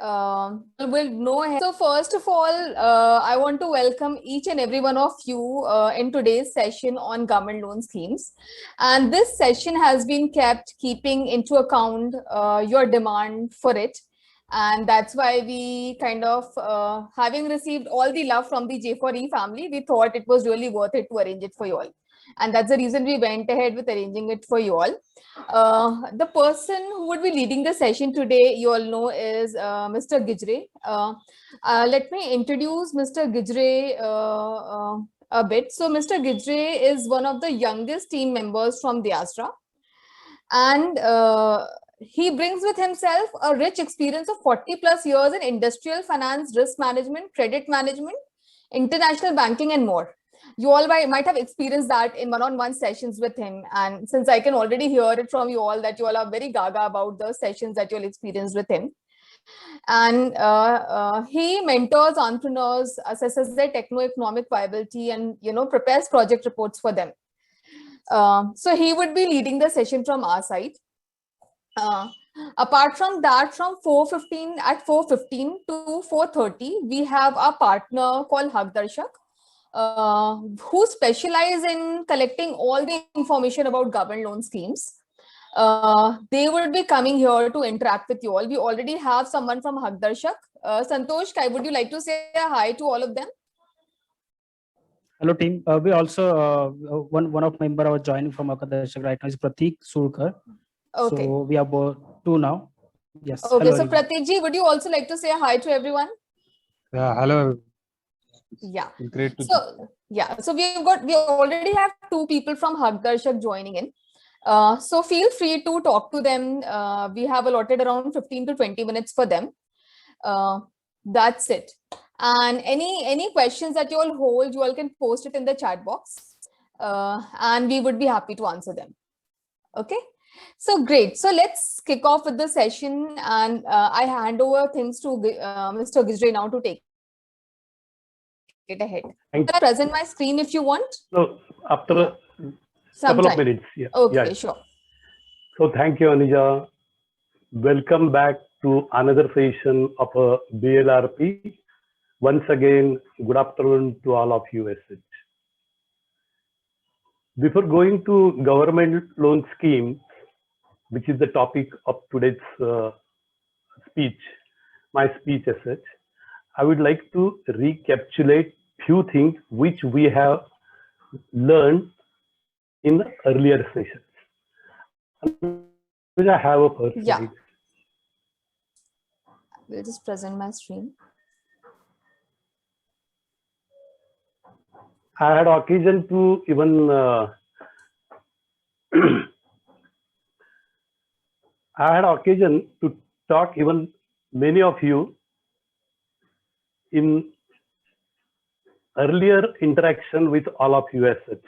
Will know him. So first of all, I want to welcome each and every one of you in today's session on government loan schemes. And this session has been kept keeping into account your demand for it. And that's why we kind of, having received all the love from the J4E family, we thought it was really worth it to arrange it for you all. And that's the reason we went ahead with arranging it for you all. The person who would be leading the session today, you all know, is Mr. Gijre. Let me introduce Mr. Gijre a bit. So Mr. Gijre is one of the youngest team members from the Astra, and he brings with himself a rich experience of 40 plus years in industrial finance, risk management, credit management, international banking, and more. You all might have experienced that in one-on-one sessions with him. And since I can already hear it from you all that you all are very gaga about the sessions that you all experienced with him. And he mentors entrepreneurs, assesses their techno-economic viability, and prepares project reports for them. So he would be leading the session from our side. Apart from that, from 4:15 to 4:30, we have a partner called Hagdarshak, who specialize in collecting all the information about government loan schemes. They would be coming here to interact with you all. We already have someone from Hagdarshak. Santosh, would you like to say hi to all of them? Hello team. We also one of member are joining from Hagdarshak right now is Pratik Surkar. Okay. So we are both two now. Yes. Okay. Hello, so Pratik ji, would you also like to say hi to everyone? Yeah. Hello. Yeah. Great to so we already have two people from Hagdarshak joining in. So feel free to talk to them. We have allotted around 15 to 20 minutes for them. That's it. And any questions that you all hold, you all can post it in the chat box, and we would be happy to answer them. Okay. So great. So let's kick off with the session, and I hand over things to Mr. Gijre now to take it ahead. Can I present my screen if you want? No, after a couple of minutes. Yeah. Okay, yeah. sure. So thank you, Anuja. Welcome back to another session of a BLRP. Once again, good afternoon to all of you. Before going to government loan scheme, which is the topic of today's speech, my speech as such, I would like to recapitulate few things which we have learned in the earlier sessions. I have a first slide. We'll just present my screen. I had occasion to even I had occasion to talk even many of you in earlier interaction with all of you as such.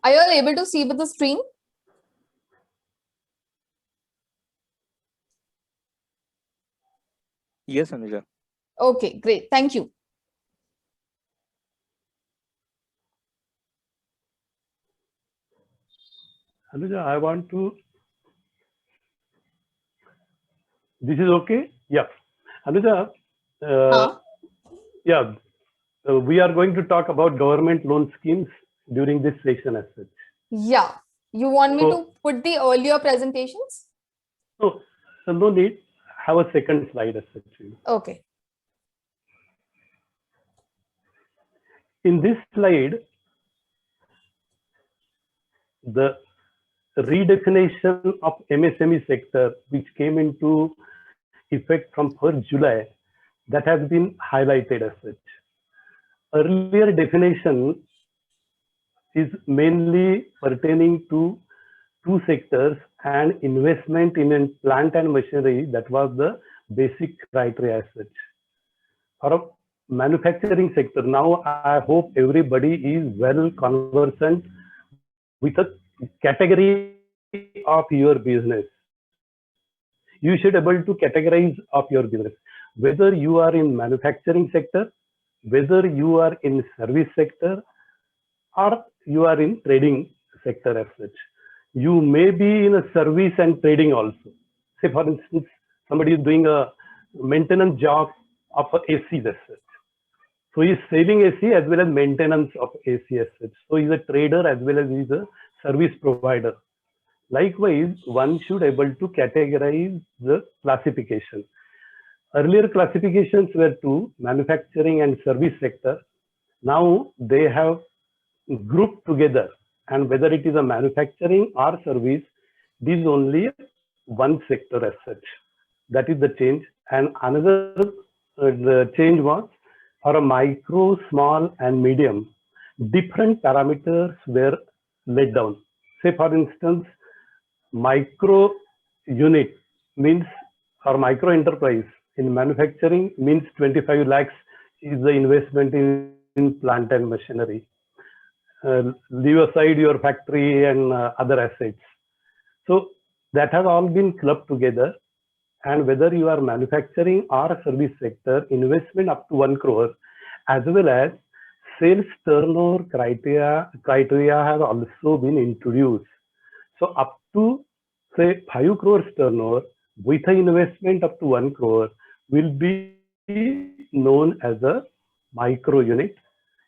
Are you all able to see with the screen? Yes, Anuja. Okay, great. Thank you. Anuja, I want to. This is okay? Yeah. Anuja, yeah, we are going to talk about government loan schemes during this session as such. Yeah. You want me to put the earlier presentations? No, no need. Have a second slide as such. Okay. In this slide, the redefinition of MSME sector, which came into effect from 1st July, that has been highlighted as such. Earlier definition is mainly pertaining to two sectors and investment in plant and machinery. That was the basic criteria as such. For a manufacturing sector, now I hope everybody is well conversant with a category of your business. You should be able to categorize of your business, whether you are in manufacturing sector, whether you are in service sector, or you are in trading sector as such. You may be in a service and trading also. Say for instance, somebody is doing a maintenance job of a AC, let's say. So he's selling AC as well as maintenance of AC as such. So he's a trader as well as he's a service provider. Likewise, one should able to categorize the classification. Earlier classifications were to manufacturing and service sector. Now they have grouped together, and whether it is a manufacturing or service, it is only one sector as such. That is the change. And another the change was for a micro, small, and medium, different parameters were laid down. Say, for instance, micro unit means, or micro enterprise in manufacturing means 25 lakhs is the investment in plant and machinery. Leave aside your factory and other assets. So that has all been clubbed together. And whether you are manufacturing or service sector, investment up to 1 crore, as well as sales turnover criteria has also been introduced. So up to say 5 crores turnover with an investment up to 1 crore will be known as a micro unit.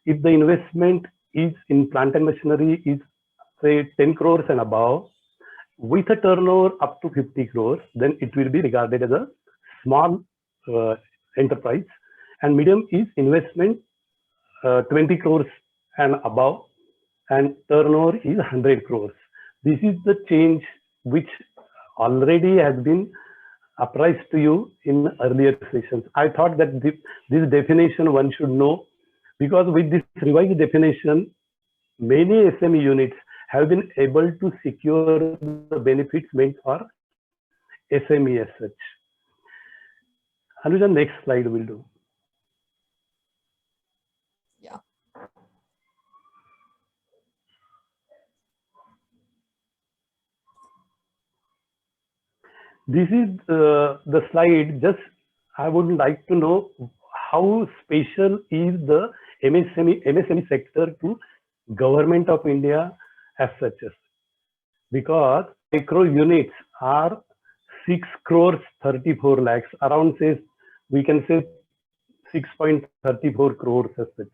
If the investment is in plant and machinery is say 10 crores and above, with a turnover up to 50 crores, then it will be regarded as a small enterprise. And medium is investment 20 crores and above, and turnover is 100 crores. This is the change which already has been apprised to you in earlier sessions. I thought that this definition one should know, because with this revised definition, many SME units have been able to secure the benefits meant for SME as such. Anuja, next slide will do. Yeah. This is the slide. Just I would like to know how special is the MSME sector to Government of India as such, because micro units are 6 crores 34 lakhs, around says we can say 6.34 crores as such.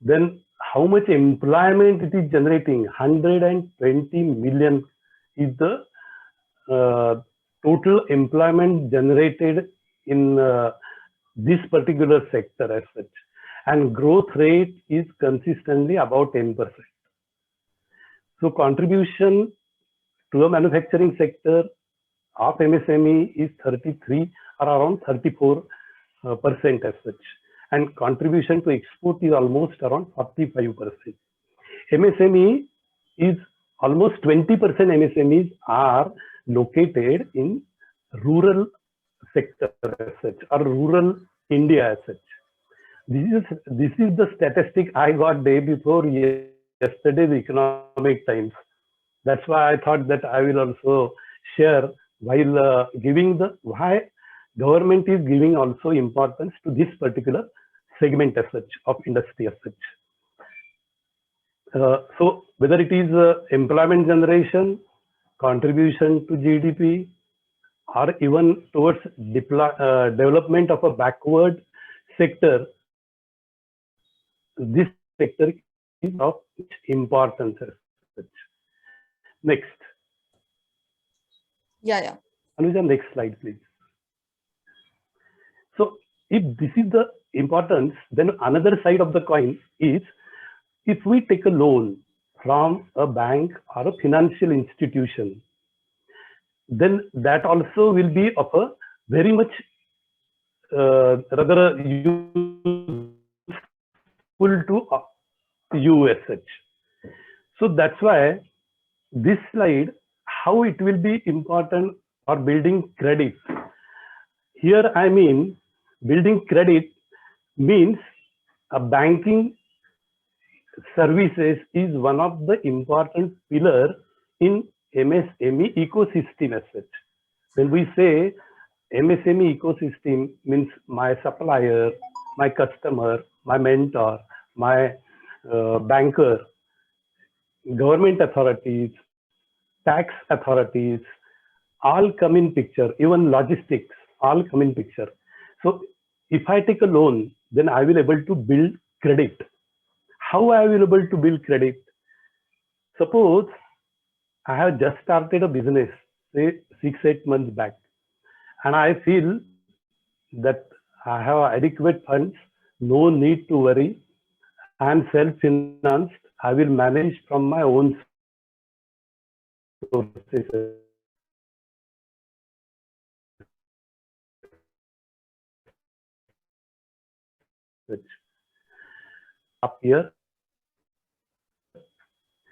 Then how much employment it is generating? 120 million is the total employment generated in this particular sector as such, and growth rate is consistently about 10%. So contribution to the manufacturing sector of MSME is 33 or around 34% as such, and contribution to export is almost around 45%. MSME is almost 20% MSMEs are located in rural sector as such, or rural India as such. This is the statistic I got day before yesterday's Economic Times. That's why I thought that I will also share while giving why government is giving also importance to this particular segment as such of industry as such. So whether it is employment generation, contribution to GDP, or even towards development of a backward sector, this sector is of importance as such. Next. Yeah. Anuja, next slide, please. So if this is the importance, then another side of the coin is, if we take a loan from a bank or a financial institution, then that also will be of a very much rather useful to you as such. So that's why this slide, how it will be important for building credit. Here I mean, building credit means a banking services is one of the important pillar in MSME ecosystem as such. When we say MSME ecosystem, means my supplier, my customer, my mentor, my banker, government authorities, tax authorities, all come in picture, even logistics, all come in picture. So if I take a loan, then I will able to build credit. How I will able to build credit? Suppose I have just started a business, say 6-8 months back, and I feel that I have adequate funds, no need to worry, I am self-financed, I will manage from my own sources. Up here,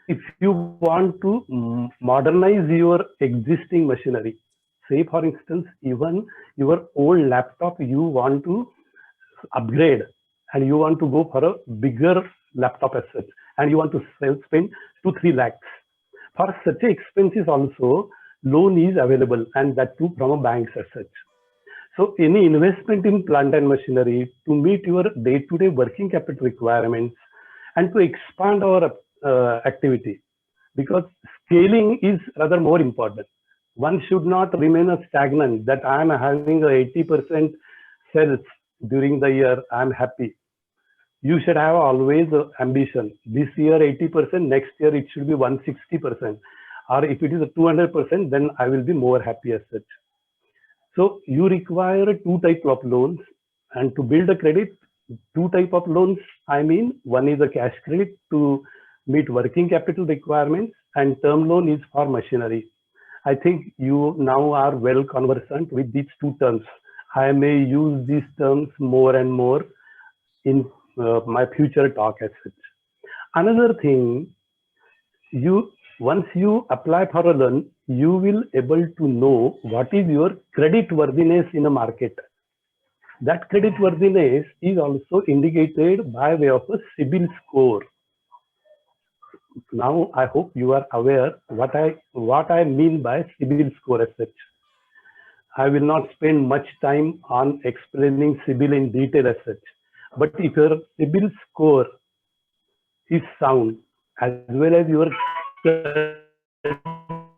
if you want to modernize your existing machinery, say for instance, even your old laptop you want to upgrade and you want to go for a bigger laptop as such, and you want to spend 2-3 lakhs. For such expenses also, loan is available, and that too from a bank as such. So any investment in plant and machinery to meet your day-to-day working capital requirements and to expand our activity, because scaling is rather more important. One should not remain a stagnant that I am having a 80% sales during the year, I am happy. You should have always ambition. This year 80%, next year it should be 160%. Or if it is a 200%, then I will be more happy as such. So you require 2 types of loans, and to build a credit, 2 types of loans, I mean, one is a cash credit to meet working capital requirements, and term loan is for machinery. I think you now are well conversant with these 2 terms. I may use these terms more and more in my future talk as such. Another thing, once you apply for a loan, you will able to know what is your credit worthiness in a market. That credit worthiness is also indicated by way of a CIBIL score. Now I hope you are aware what I mean by CIBIL score as such. I will not spend much time on explaining CIBIL in detail as such. But if your CIBIL score is sound, as well as your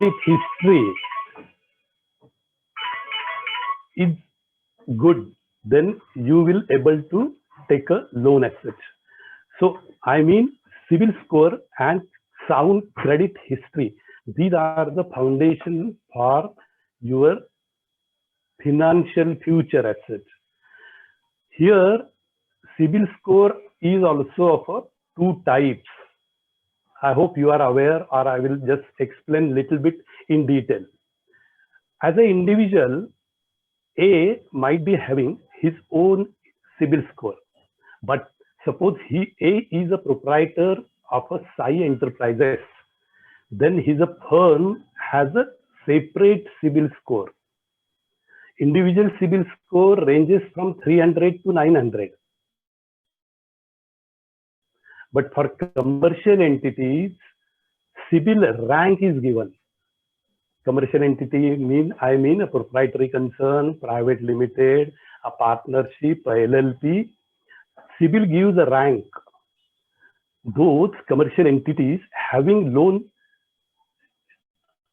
history is good, then you will able to take a loan as such. So I mean CIBIL score and sound credit history. These are the foundation for your financial future as such. Here CIBIL score is also of 2 types. I hope you are aware, or I will just explain little bit in detail. As an individual, A might be having his own CIBIL score, but suppose A is a proprietor of a Sai Enterprises, then his firm has a separate CIBIL score. Individual CIBIL score ranges from 300 to 900. But for commercial entities, CIBIL rank is given. Commercial entity I mean a proprietary concern, private limited, a partnership, a LLP. CIBIL gives a rank. Those commercial entities having loan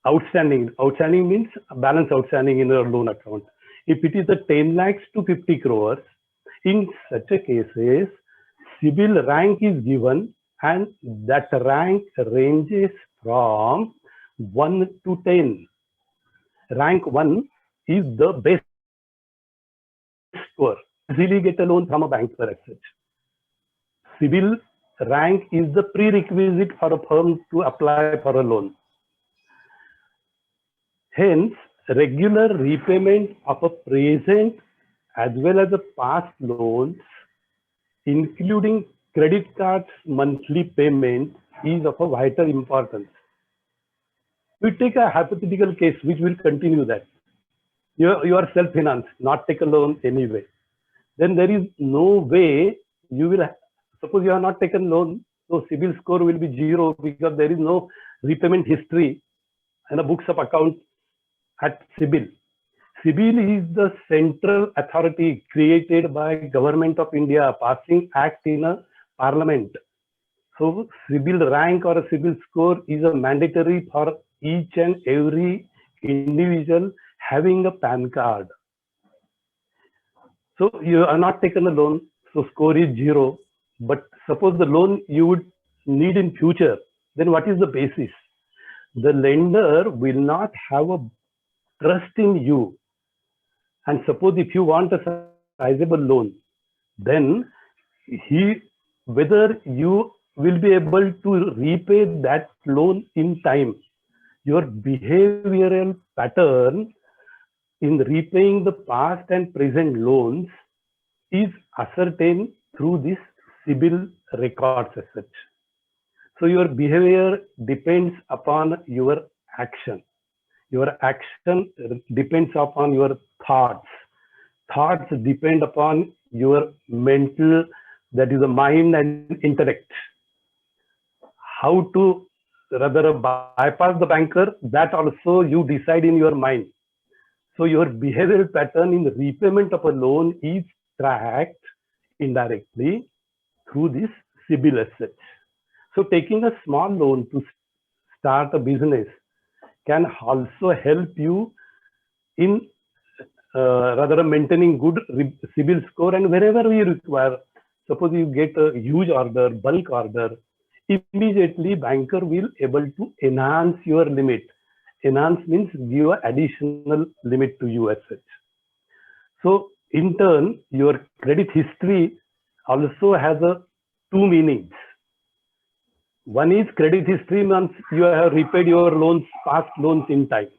outstanding means balance outstanding in their loan account. If it is a 10 lakhs to 50 crores, in such a cases, CIBIL rank is given, and that rank ranges from 1 to 10. Rank 1 is the best score. Easily get a loan from a bank for as such. CIBIL rank is the prerequisite for a firm to apply for a loan. Hence, regular repayment of a present as well as a past loans, including credit cards monthly payment, is of a vital importance. We take a hypothetical case which will continue that. You are self-financed, not take a loan anyway. Then there is no way you will, suppose you have not taken loan, so CIBIL score will be 0 because there is no repayment history and the books of account at CIBIL. CIBIL is the central authority created by Government of India, passing act in a parliament. So CIBIL rank or a CIBIL score is a mandatory for each and every individual having a PAN card. So you are not taken a loan, so score is 0. But suppose the loan you would need in future, then what is the basis? The lender will not have a trust in you. And suppose if you want a sizable loan, then whether you will be able to repay that loan in time. Your behavioral pattern in repaying the past and present loans is ascertained through this CIBIL records as such. So your behavior depends upon your action. Your action depends upon your thoughts. Thoughts depend upon your mental, that is the mind and intellect. How to rather bypass the banker, that also you decide in your mind. So your behavioral pattern in the repayment of a loan is tracked indirectly through this CIBIL as such. So taking a small loan to start a business can also help you in rather maintaining good CIBIL score, and wherever you require, suppose you get a huge order, bulk order, immediately banker will able to enhance your limit. Enhance means give an additional limit to you as such. So in turn, your credit history also has two meanings. One is credit history means you have repaid your loans, past loans in time.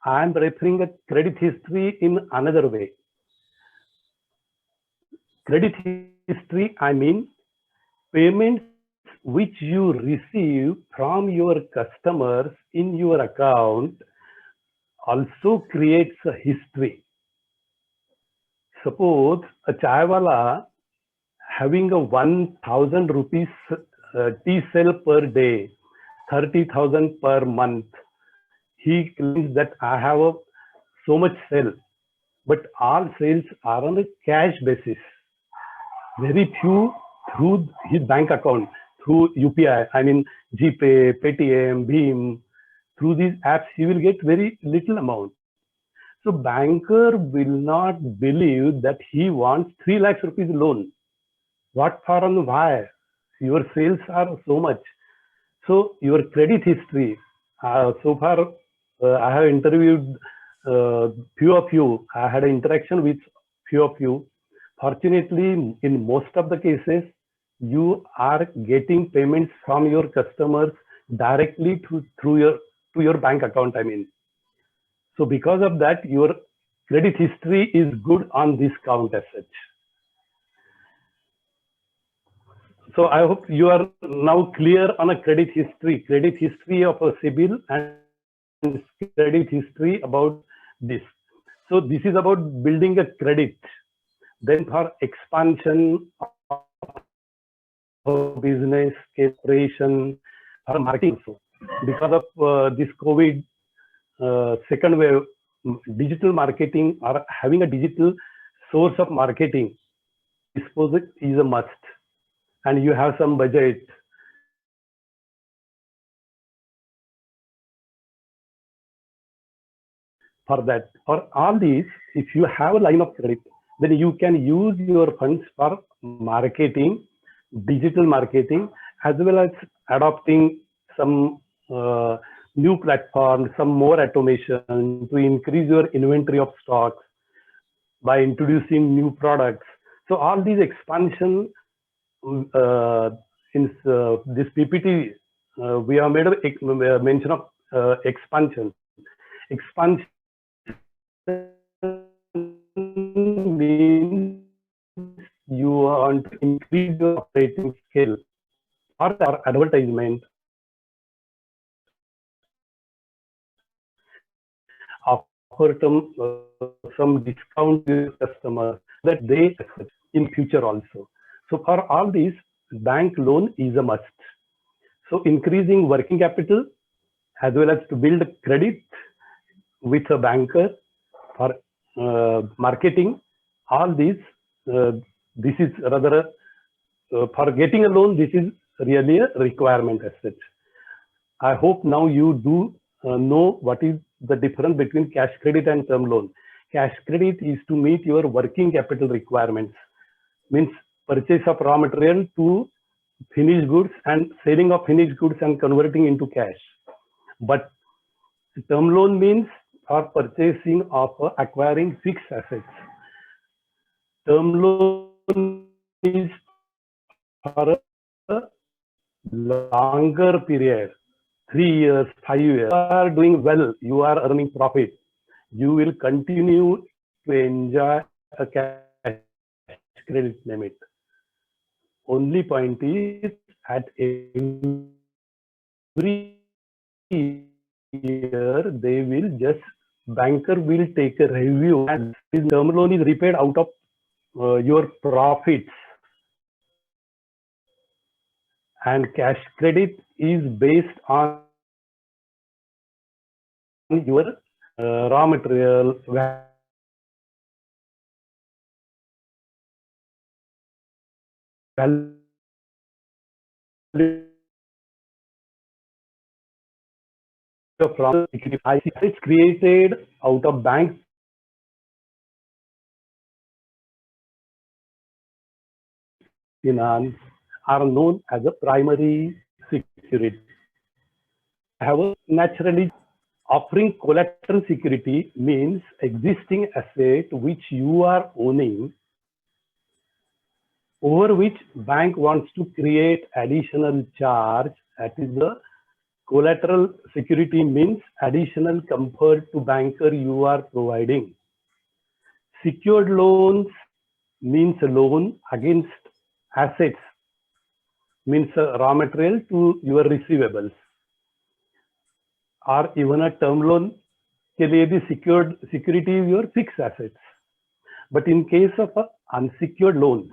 I am referring to credit history in another way. Credit history, I mean payments which you receive from your customers in your account also creates a history. Suppose a chaiwala having a 1,000 rupees tea sale per day, 30,000 per month. He claims that I have so much sale, but all sales are on a cash basis. Very few through his bank account, through UPI, I mean GPay, Paytm, Bheem. Through these apps, he will get very little amount. So banker will not believe that he wants 3 lakhs rupees loan. What for and why? Your sales are so much. So your credit history, so far I have interviewed few of you. I had an interaction with few of you. Fortunately, in most of the cases, you are getting payments from your customers directly to your bank account, I mean. So because of that, your credit history is good on this count as such. So I hope you are now clear on a credit history of a CIBIL and credit history about this. So this is about building a credit. Then for expansion of business, operation, for marketing. So because of this COVID second wave, digital marketing or having a digital source of marketing is a must. And you have some budget. For that, for all these, if you have a line of credit, then you can use your funds for marketing, digital marketing, as well as adopting some new platforms, some more automation to increase your inventory of stocks by introducing new products. So all these expansion in this PPT, we have made a mention of expansion. Expansion means you want to increase your operating scale or advertisement, offer some discount to your customer that they accept in future also. So for all these, bank loan is a must. So increasing working capital as well as to build credit with a banker for marketing, all these, this is rather for getting a loan, this is really a requirement as such. I hope now you do know what is the difference between cash credit and term loan. Cash credit is to meet your working capital requirements, means purchase of raw material to finished goods and selling of finished goods and converting into cash. But term loan means for purchasing of acquiring fixed assets. Term loan is for a longer period, 3 years, 5 years. You are doing well, you are earning profit, you will continue to enjoy a cash credit limit. Only point is at every year they will just, banker will take a review, and this term loan is repaid out of your profits, and cash credit is based on your raw material value from security. It's created out of bank finance are known as a primary security. However, naturally, offering collateral security means existing asset which you are owning, over which bank wants to create additional charge. That is the collateral security, means additional comfort to banker you are providing. Secured loans means a loan against assets, means raw material to your receivables, or even a term loan के लिए भी secured security is your fixed assets. But in case of unsecured loans,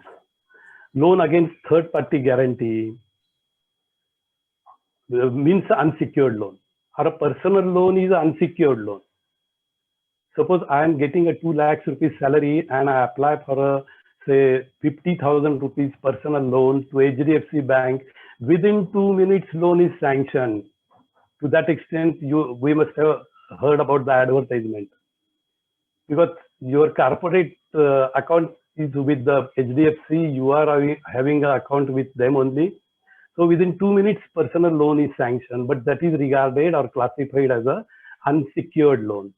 loan against third party guarantee means unsecured loan, or a personal loan is an unsecured loan. Suppose I am getting a 2 lakhs rupees salary and I apply for a say 50,000 rupees personal loan to HDFC Bank. Within 2 minutes, loan is sanctioned. To that extent, we must have heard about the advertisement, because your corporate account is with the HDFC. You are having an account with them only. So within 2 minutes, personal loan is sanctioned, but that is regarded or classified as a unsecured loan.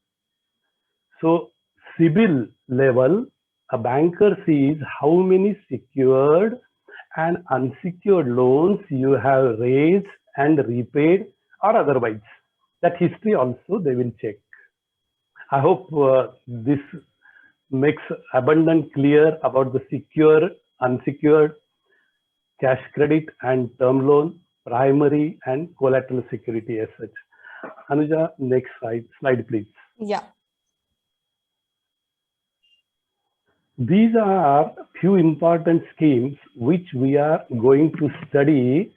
So CIBIL level, a banker sees how many secured and unsecured loans you have raised and repaid or otherwise. That history also they will check. I hope this makes abundant clear about the secure, unsecured, cash credit and term loan, primary and collateral security as such. Anuja, next slide please. Yeah. These are few important schemes which we are going to study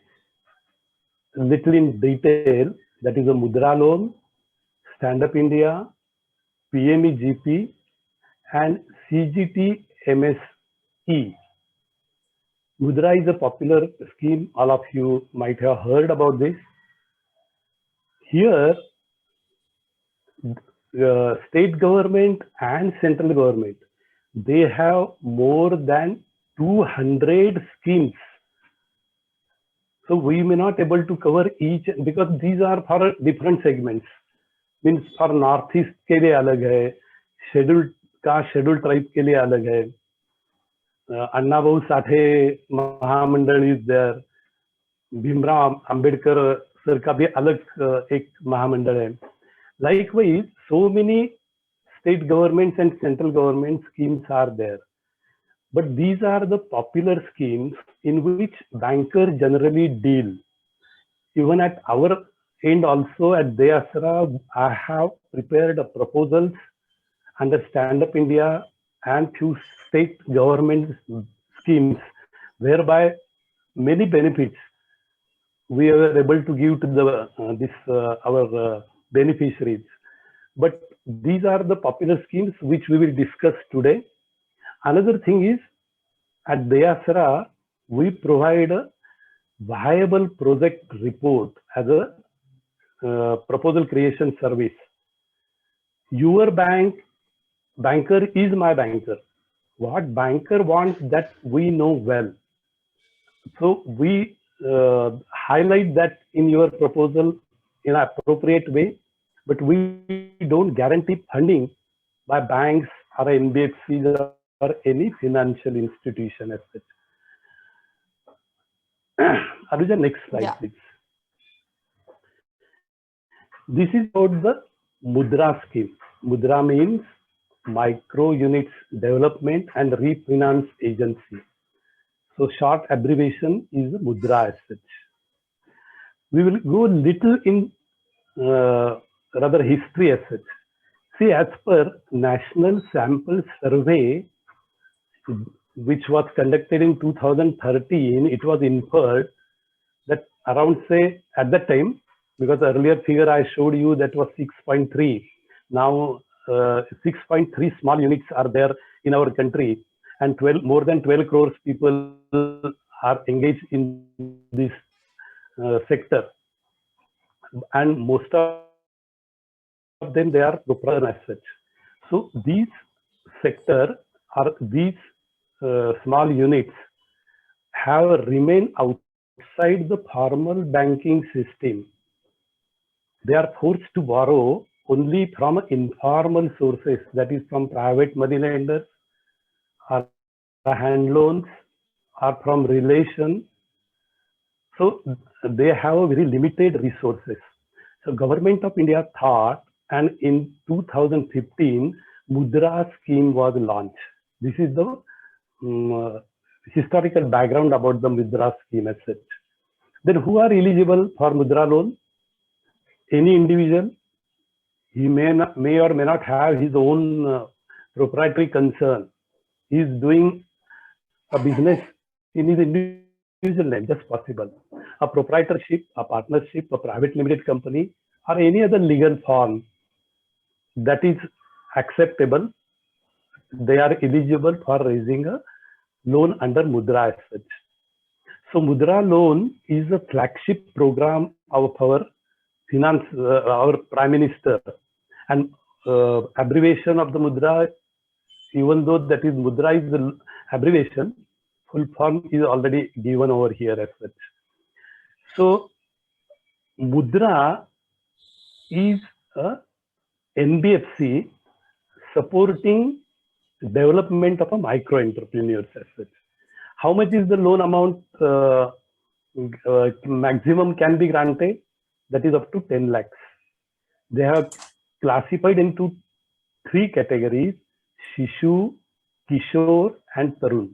little in detail. That is a Mudra loan, Stand Up India, PME-GP and CGT MSE. Mudra is a popular scheme. All of you might have heard about this. Here, state government and central government, they have more than 200 schemes. So we may not able to cover each, because these are for different segments. Means for Northeast के लिए अलग है, scheduled caste scheduled tribe के लिए अलग है, Anna Bhau Sathe Mahamandal is there, Bhimrao Ambedkar sir का भी अलग एक महामंडल है. Likewise, so many state governments and central government schemes are there. But these are the popular schemes in which bankers generally deal. Even at our end also at Deyasra, I have prepared a proposals under Stand Up India and few state government schemes, whereby many benefits we are able to give to the our beneficiaries. But these are the popular schemes which we will discuss today. Another thing is, at Deyasra, we provide a viable project report as a proposal creation service. Your banker is my banker. What banker wants, that we know well. So we highlight that in your proposal in an appropriate way, but we don't guarantee funding by banks or NBFCs or any financial institution as such. Anuja, next slide, Yeah. please. This is about the Mudra scheme. Mudra means Micro Units Development and Refinance Agency. So short abbreviation is Mudra as such. We will go little in rather history as such. See, as per National Sample Survey, which was conducted in 2013, it was inferred that around, say, at that time, because the earlier figure I showed you, that was 6.3. Now 6.3 small units are there in our country, and more than 12 crores people are engaged in this sector, and most of them, they are proprietor as such. So these sector or these small units have remained outside the formal banking system. They are forced to borrow only from informal sources, that is from private money lenders or hand loans or from relation. So they have very limited resources. So Government of India thought, and in 2015, Mudra scheme was launched. This is the historical background about the Mudra scheme as such. Then who are eligible for Mudra loan? Any individual. He may or may not have his own proprietary concern. He is doing a business in his individual name, just possible. A proprietorship, a partnership, a private limited company, or any other legal form that is acceptable, they are eligible for raising a loan under Mudra as such. So Mudra loan is a flagship program of our our Prime Minister, and abbreviation of the Mudra, even though that is Mudra is the abbreviation, full form is already given over here as such. So Mudra is a NBFC supporting development of a micro entrepreneurs as such. How much is the loan amount maximum can be granted? That is up to 10 lakhs. They have classified into 3 categories: Shishu, Kishore, and Tarun.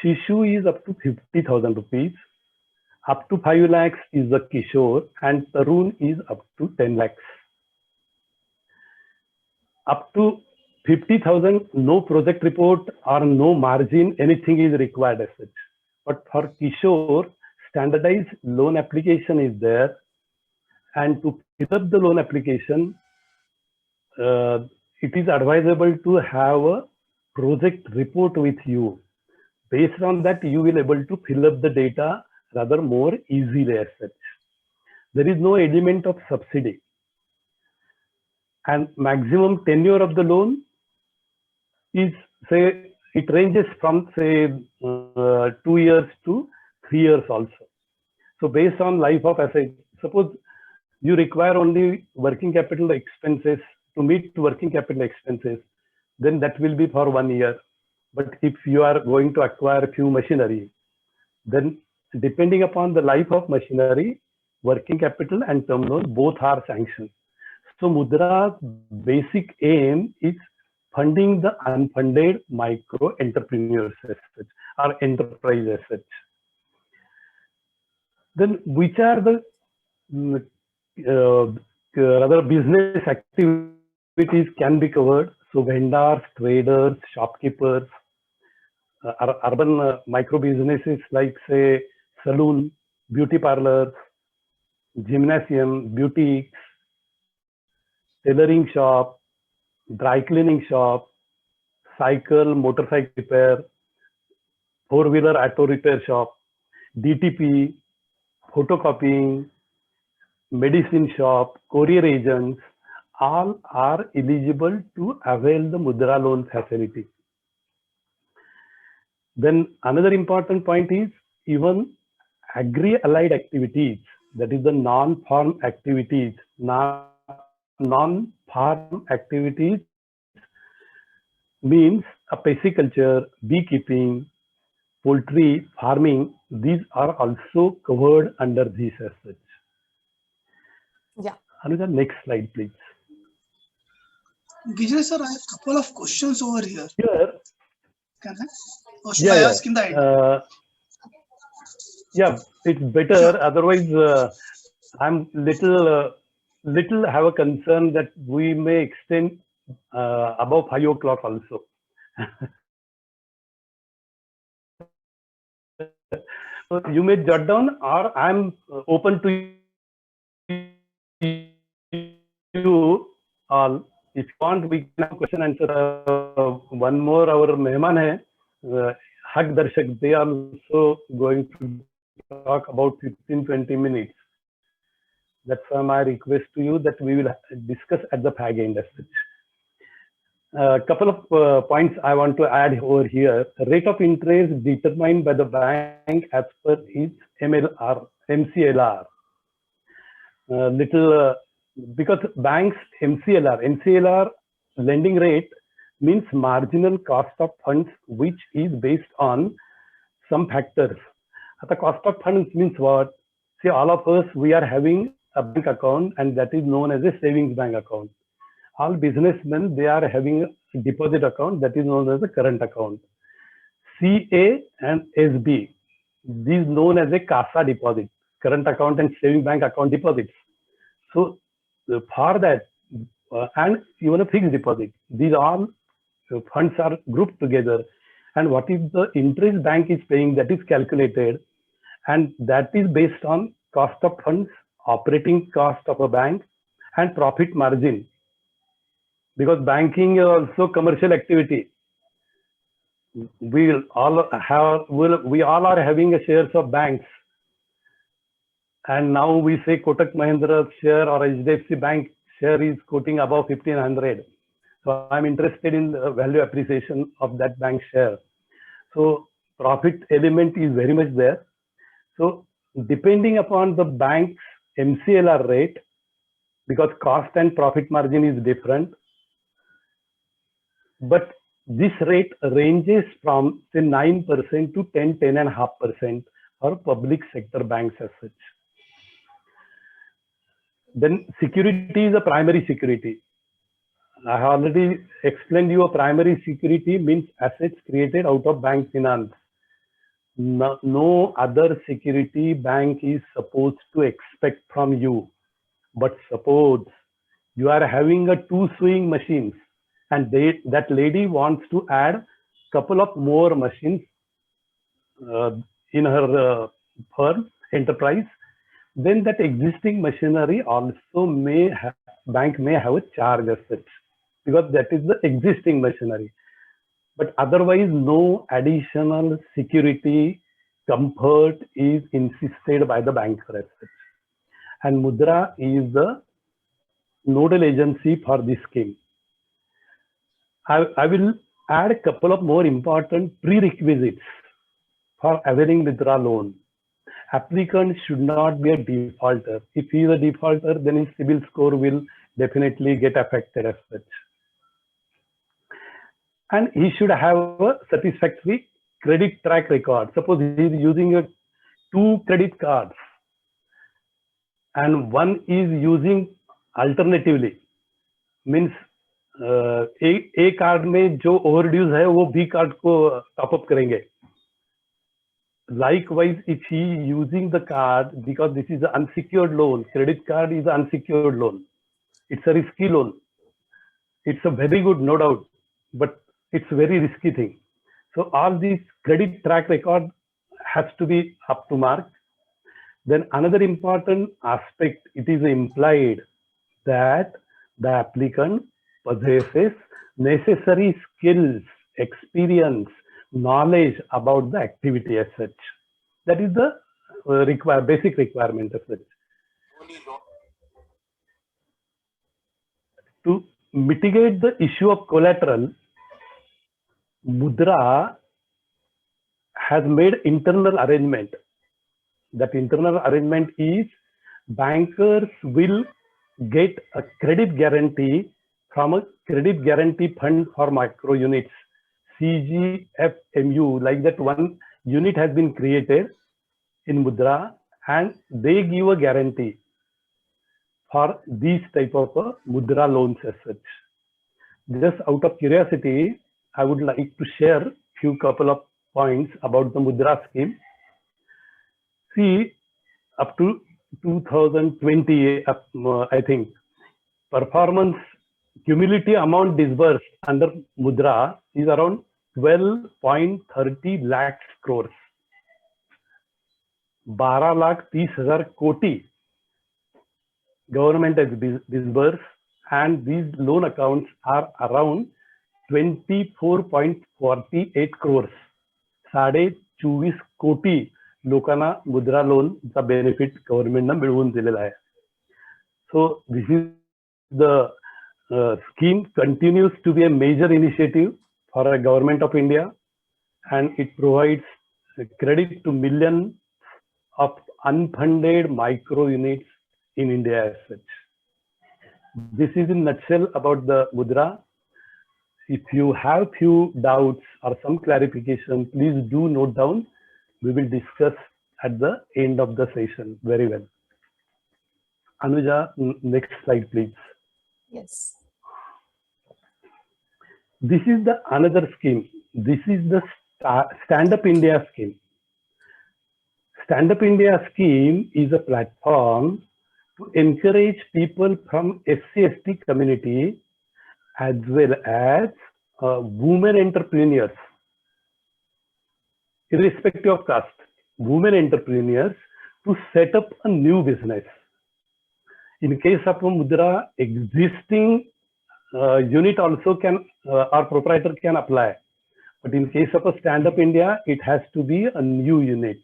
Shishu is up to 50,000 rupees. Up to 5 lakhs is the Kishore, and Tarun is up to 10 lakhs. Up to 50,000, no project report or no margin, anything is required as such. But for Kishore, standardized loan application is there. And to fill up the loan application, it is advisable to have a project report with you. Based on that, you will be able to fill up the data rather more easily as such. There is no element of subsidy. And maximum tenure of the loan is, say, it ranges from, say, 2 years to 3 years also. So based on life of asset, suppose you require only working capital expenses to meet working capital expenses, then that will be for 1 year. But if you are going to acquire a few machinery, then depending upon the life of machinery, working capital and term loan both are sanctioned. So Mudra's basic aim is funding the unfunded micro entrepreneurs as such, or enterprise as such. Then which are the other business activities can be covered? So vendors, traders, shopkeepers, urban micro businesses like, say, saloon, beauty parlors, gymnasium, boutiques, tailoring shop, dry cleaning shop, cycle, motorcycle repair, four-wheeler auto repair shop, DTP, photocopying, medicine shop, courier agents, all are eligible to avail the Mudra loan facility. Then another important point is even agri-allied activities, that is the non-farm activities, non-farm activities means a pisciculture, beekeeping, poultry, farming, these are also covered under this as such. Yeah. Anuja, next slide, please. Vijay sir, I have a couple of questions over here. Here, Can I? Or should I ask in the end? Yeah, it's better. Sure. Otherwise, I'm little have a concern that we may extend above 5 o'clock also. So you may jot down, or I'm open to you all. If you want, we can have question answer. One more, our mehman hai, Haq Darshak, they are also going to talk about 15-20 minutes. That's why my request to you that we will discuss at the fag end as such. A couple of points I want to add over here. Rate of interest determined by the bank as per its MCLR. Because banks MCLR lending rate means marginal cost of funds, which is based on some factors. The cost of funds means what? See, all of us, we are having a bank account, and that is known as a savings bank account. All businessmen, they are having a deposit account that is known as a current account. CA and SB, these known as a CASA deposit, current account and saving bank account deposits. So for that, and even a fixed deposit, these all funds are grouped together. And what is the interest bank is paying, that is calculated. And that is based on cost of funds, operating cost of a bank, and profit margin. Because banking is also commercial activity. We all are having a shares of banks. And now we say Kotak Mahindra share or HDFC Bank share is quoting above 1500. So I'm interested in the value appreciation of that bank share. So profit element is very much there. So depending upon the bank's MCLR rate, because cost and profit margin is different, but this rate ranges from say 9% to 10.5% for public sector banks as such. Then security is a primary security. I have already explained you a primary security means assets created out of bank finance. No other security bank is supposed to expect from you. But suppose you are having a 2 sewing machines and that lady wants to add couple of more machines in her firm enterprise, then that existing machinery also bank may have a charge as such, because that is the existing machinery. But otherwise, no additional security comfort is insisted by the bank as such. And Mudra is the nodal agency for this scheme. I will add a couple of more important prerequisites for availing Mudra loan. Applicant should not be a defaulter. If he is a defaulter, then his CIBIL score will definitely get affected as such. And he should have a satisfactory credit track record. Suppose he is using 2 credit cards and one is using alternatively, means A card में जो overdues है वो B card को top up करेंगे. Likewise, if he using the card, because this is an unsecured loan, credit card is an unsecured loan. It's a risky loan. It's a very good, no doubt, but it's a very risky thing. So all these credit track record has to be up to mark. Then another important aspect, it is implied that the applicant possesses necessary skills, experience, knowledge about the activity as such. That is the basic requirement as such. to mitigate the issue of collateral, Mudra has made internal arrangement. That internal arrangement is bankers will get a credit guarantee from a credit guarantee fund for micro units, CGFMU. Like that, one unit has been created in Mudra, and they give a guarantee for these type of Mudra loans as such. Just out of curiosity, I would like to share few couple of points about the Mudra scheme. See, up to 2020, I think, performance cumulative amount disbursed under Mudra is around 12.30 lakhs crores. 12,30,000 koti government has disbursed, and these loan accounts are around 24.48 crores. 24 कोटी लोकांना मुद्रा लोनचा benefit गव्हर्नमेंटनं मिळवून दिलेला आहे. So this is the scheme continues to be a major initiative for a government of India, and it provides credit to millions of unfunded micro units in India as such. This is in nutshell about the Mudra. If you have few doubts or some clarification, please do note down. We will discuss at the end of the session very well. Anuja, next slide, please. Yes. This is the another scheme. This is the Stand Up India scheme. Stand Up India scheme is a platform to encourage people from SC/ST community as well as women entrepreneurs, irrespective of caste, women entrepreneurs to set up a new business. In case of a Mudra, existing unit also can, our proprietor can apply. But in case of a Stand Up India, it has to be a new unit.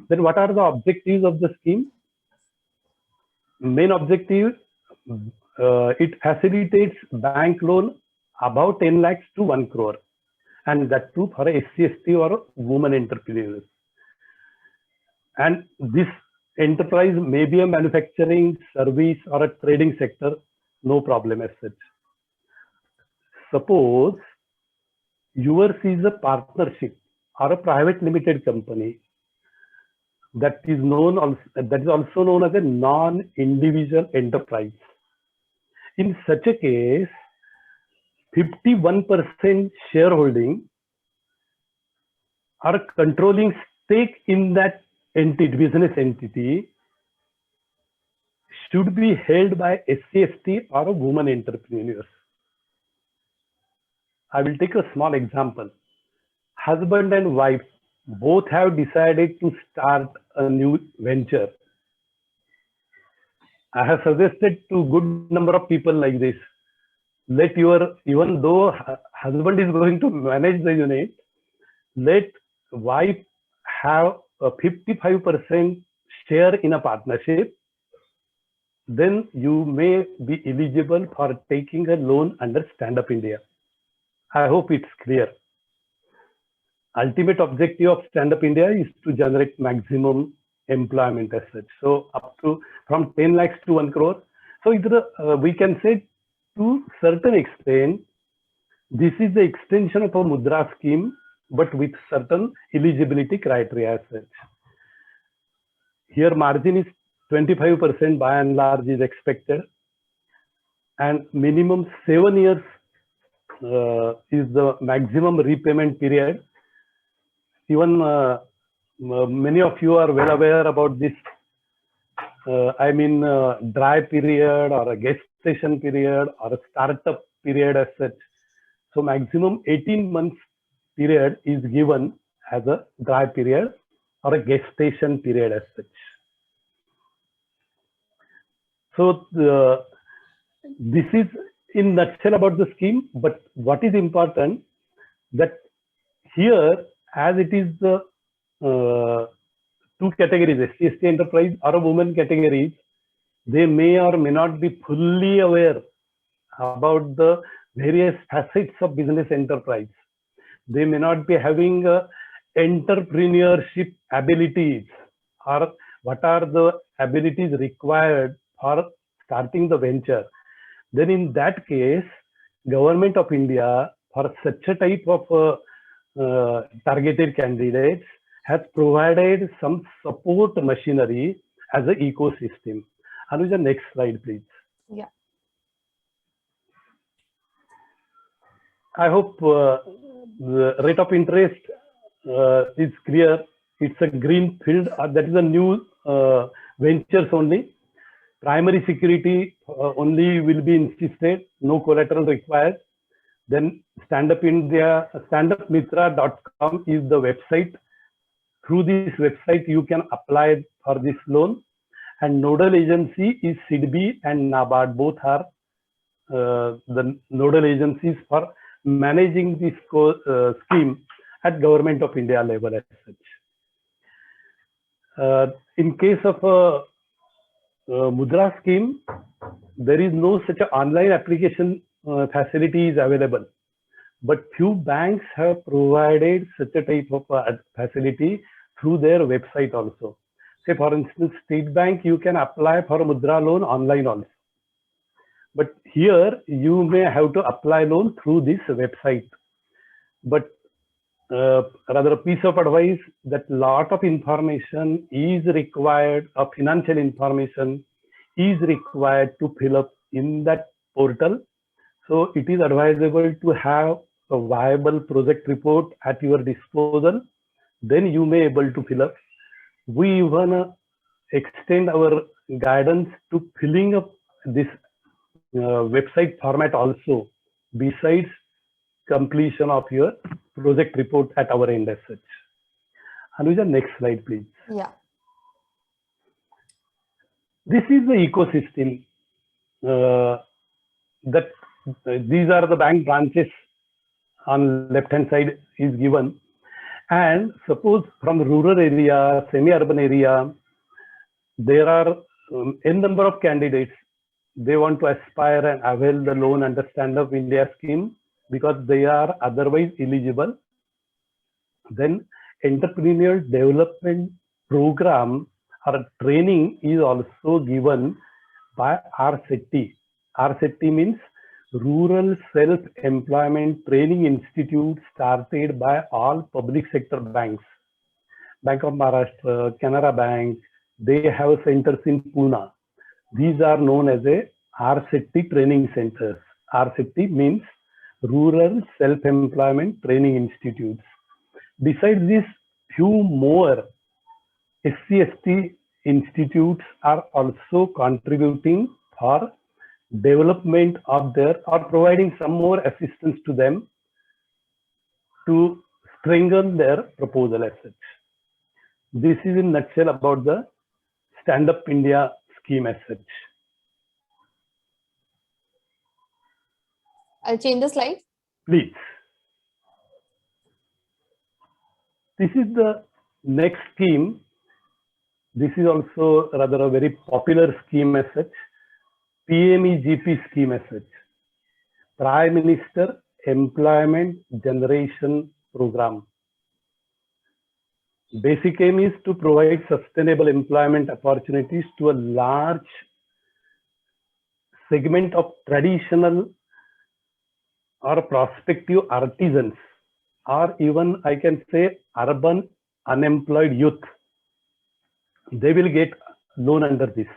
Then what are the objectives of the scheme? Main objective, it facilitates bank loan about 10 lakhs to 1 crore, and that too for a SC/ST or woman entrepreneurs. And this enterprise may be a manufacturing, service, or a trading sector, no problem as such. Suppose yours is a partnership or a private limited company that is also known as a non-individual enterprise. In such a case, 51% shareholding or controlling stake in that entity, business entity, should be held by SC/ST or a woman entrepreneurs. I will take a small example. Husband and wife both have decided to start a new venture. I have suggested to good number of people like this. Let even though husband is going to manage the unit, let wife have a 55% share in a partnership. Then you may be eligible for taking a loan under Stand Up India. I hope it's clear. Ultimate objective of Stand Up India is to generate maximum employment as such. So up to from 10 lakhs to 1 crore. So we can say to certain extent, this is the extension of a Mudra scheme, but with certain eligibility criteria as such. Here margin is 25% by and large is expected, and minimum 7 years is the maximum repayment period. Even many of you are well aware about this, dry period or a gestation period or a startup period as such. So maximum 18 months period is given as a dry period or a gestation period as such. So this is in nutshell about the scheme, but what is important that here, as it is the two categories, SC/ST enterprise or a woman categories, they may or may not be fully aware about the various facets of business enterprise. They may not be having entrepreneurship abilities, or what are the abilities required for starting the venture. Then in that case, Government of India, for such a type of targeted candidates, has provided some support machinery as an ecosystem. Anuja, next slide, please. Yeah. I hope the rate of interest is clear. It's a green field. That is a new ventures only. Primary security only will be insisted. No collateral required. Then standupmitra.com is the website. Through this website, you can apply for this loan. And nodal agency is SIDBI and NABARD. Both are the nodal agencies for managing this scheme at Government of India level as such. In case of a Mudra scheme, there is no such an online application facility is available, but few banks have provided such a type of facility through their website also. Say for instance, State Bank, you can apply for a Mudra loan online also. But here you may have to apply loan through this website. But rather a piece of advice that lot of information is required, of financial information is required to fill up in that portal. So it is advisable to have a viable project report at your disposal. Then you may able to fill up. We even extend our guidance to filling up this website format also, besides completion of your project report at our end as such. Anuja, next slide, please. Yeah. This is the ecosystem that these are the bank branches on left hand side is given. And suppose from rural area, semi-urban area, there are n number of candidates. They want to aspire and avail the loan under Stand Up India scheme because they are otherwise eligible. Then entrepreneurial development program or training is also given by RSETI. RSETI means Rural Self-Employment Training Institute, started by all public sector banks. Bank of Maharashtra, Canara Bank, they have centers in Pune. These are known as a RSETI training centers. RSETI means Rural Self-Employment Training Institutes. Besides this, few more SC/ST institutes are also contributing for development of their, or providing some more assistance to them to strengthen their proposal as such. This is in nutshell about the Stand Up India scheme as such. I'll change the slide. Please. This is the next scheme. This is also rather a very popular scheme as such. PMEGP scheme as such. Prime Minister Employment Generation Program. Basic aim is to provide sustainable employment opportunities to a large segment of traditional or prospective artisans, or even I can say urban unemployed youth. They will get loan under this.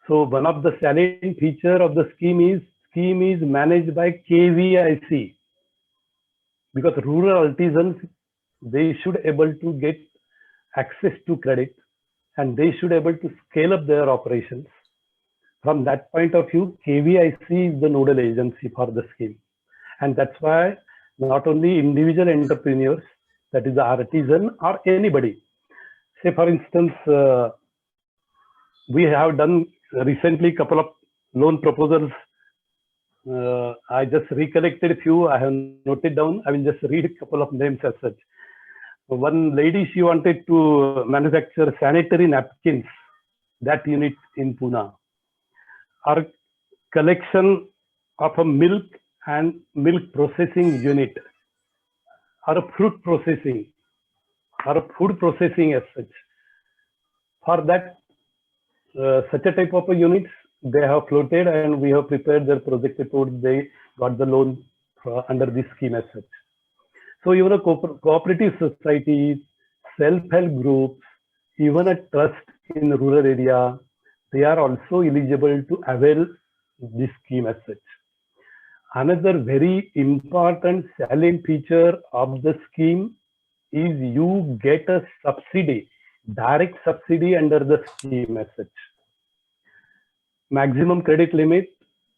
So one of the salient feature of the scheme is managed by KVIC, because rural artisans, they should able to get access to credit and they should able to scale up their operations. From that point of view, KVIC is the nodal agency for the scheme. And that's why not only individual entrepreneurs, that is the artisan or anybody. Say for instance, we have done recently a couple of loan proposals. I just recollected a few, I have noted down. I will just read a couple of names as such. One lady, she wanted to manufacture sanitary napkins that unit in Pune, or collection of a milk and milk processing unit, or a fruit processing, or a food processing as such. For that, such a type of a units, they have floated and we have prepared their project report. They got the loan under this scheme as such. So even a cooperative society, self-help groups, even a trust in rural area, they are also eligible to avail this scheme as such. Another very important salient feature of the scheme is you get a subsidy, direct subsidy under the scheme as such. Maximum credit limit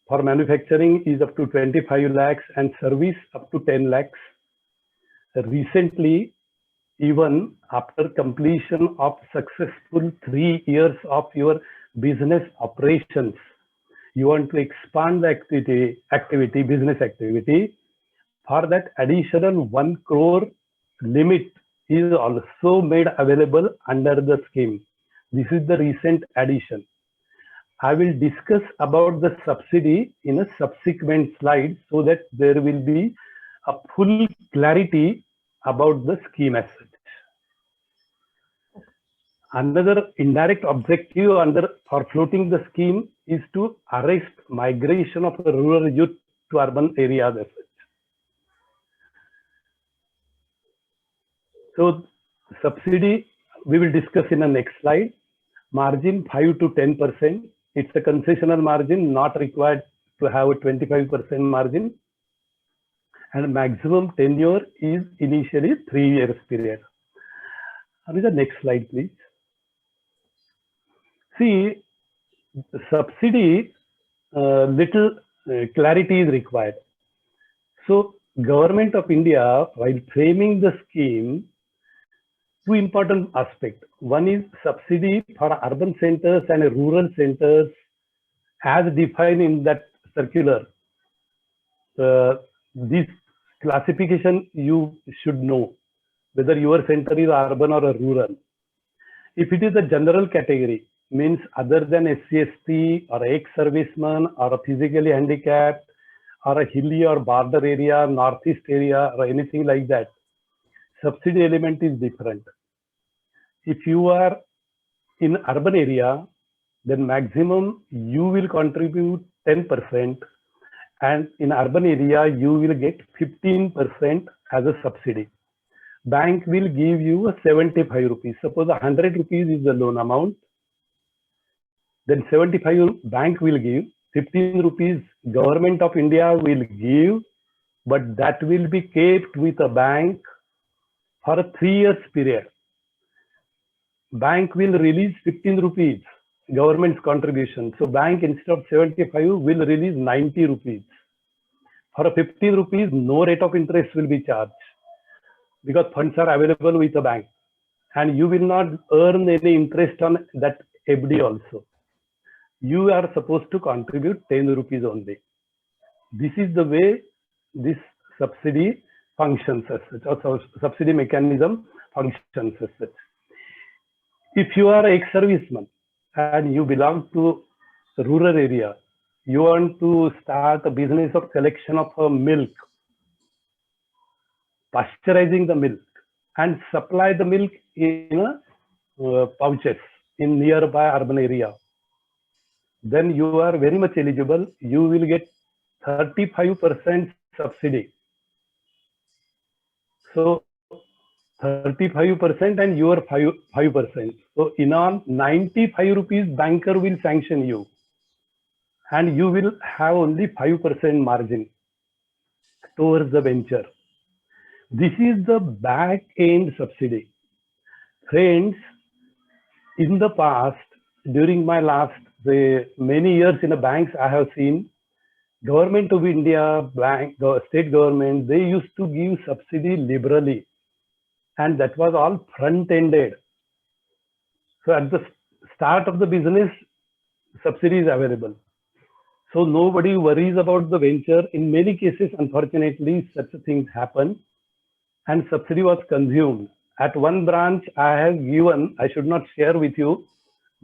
for manufacturing is up to 25 lakhs and service up to 10 lakhs. Recently, even after completion of successful 3 years of your business operations, you want to expand the business activity. For that, additional 1 crore limit is also made available under the scheme. This is the recent addition. I will discuss about the subsidy in a subsequent slide so that there will be a full clarity about the scheme as such. Another indirect objective for floating the scheme is to arrest migration of rural youth to urban areas as such. So subsidy we will discuss in the next slide. Margin 5 to 10%. It's a concessional margin, not required to have a 25% margin. And maximum tenure is initially 3 years period. The next slide, please. See, subsidy, little clarity is required. So Government of India, while framing the scheme, 2 important aspects. One is subsidy for urban centers and rural centers as defined in that circular. This classification you should know, whether your center is urban or a rural. If it is a general category, means other than SC/ST or ex-serviceman or a physically handicapped or a hilly or border area, northeast area or anything like that, subsidy element is different. If you are in urban area, then maximum you will contribute 10%, and in urban area you will get 15% as a subsidy. Bank will give you a 75 rupees. Suppose 100 rupees is the loan amount, then 75 bank will give, 15 rupees Government of India will give, but that will be kept with a bank for a 3 years period. Bank will release 15 rupees, government's contribution. So bank instead of 75 will release 90 rupees. For a 15 rupees, no rate of interest will be charged because funds are available with the bank, and you will not earn any interest on that FD also. You are supposed to contribute 10 rupees only. This is the way this subsidy functions as such, or subsidy mechanism functions as such. If you are an ex-serviceman and you belong to a rural area, you want to start a business of collection of milk, pasteurizing the milk, and supply the milk in pouches in nearby urban area, then you are very much eligible. You will get 35% subsidy. So 35% and your 5%. So in all 95 rupees banker will sanction you, and you will have only 5% margin towards the venture. This is the back end subsidy. Friends, in the past, during my last many years in the banks, I have seen Government of India, state government, they used to give subsidy liberally, and that was all front-ended. So at the start of the business, subsidy is available. So nobody worries about the venture. In many cases, unfortunately, such things happen, and subsidy was consumed. At one branch, I have given, I should not share with you,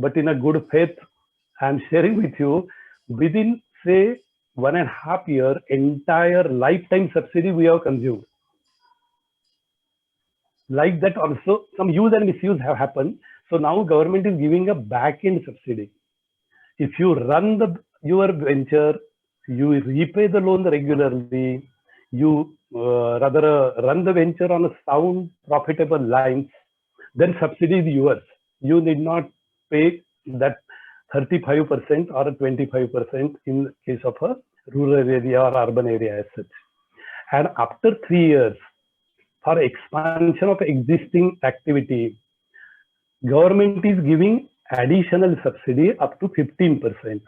but in a good faith, I'm sharing with you, within say 1.5 year, entire lifetime subsidy we have consumed. Like that also, some use and misuse have happened. So now government is giving a back-end subsidy. If you run your venture, you repay the loan regularly, you rather run the venture on a sound, profitable lines, then subsidy is yours. You need not pay that 35% or 25% in case of a rural area or urban area as such. And after 3 years, for expansion of existing activity, government is giving additional subsidy up to 15%.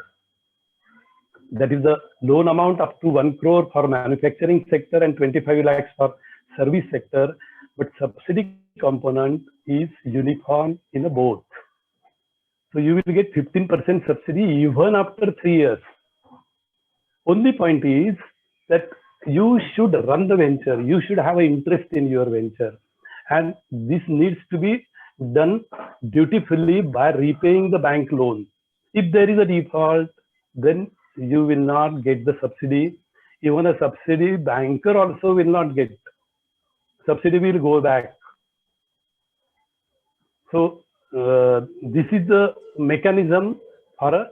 That is the loan amount up to 1 crore for manufacturing sector and 25 lakhs for service sector, but subsidy component is uniform in both. So you will get 15% subsidy even after 3 years. Only point is that you should run the venture, you should have an interest in your venture, and this needs to be done dutifully by repaying the bank loan. If there is a default, then you will not get the subsidy. Even a subsidy, banker also will not get. Subsidy will go back. So this is the mechanism for a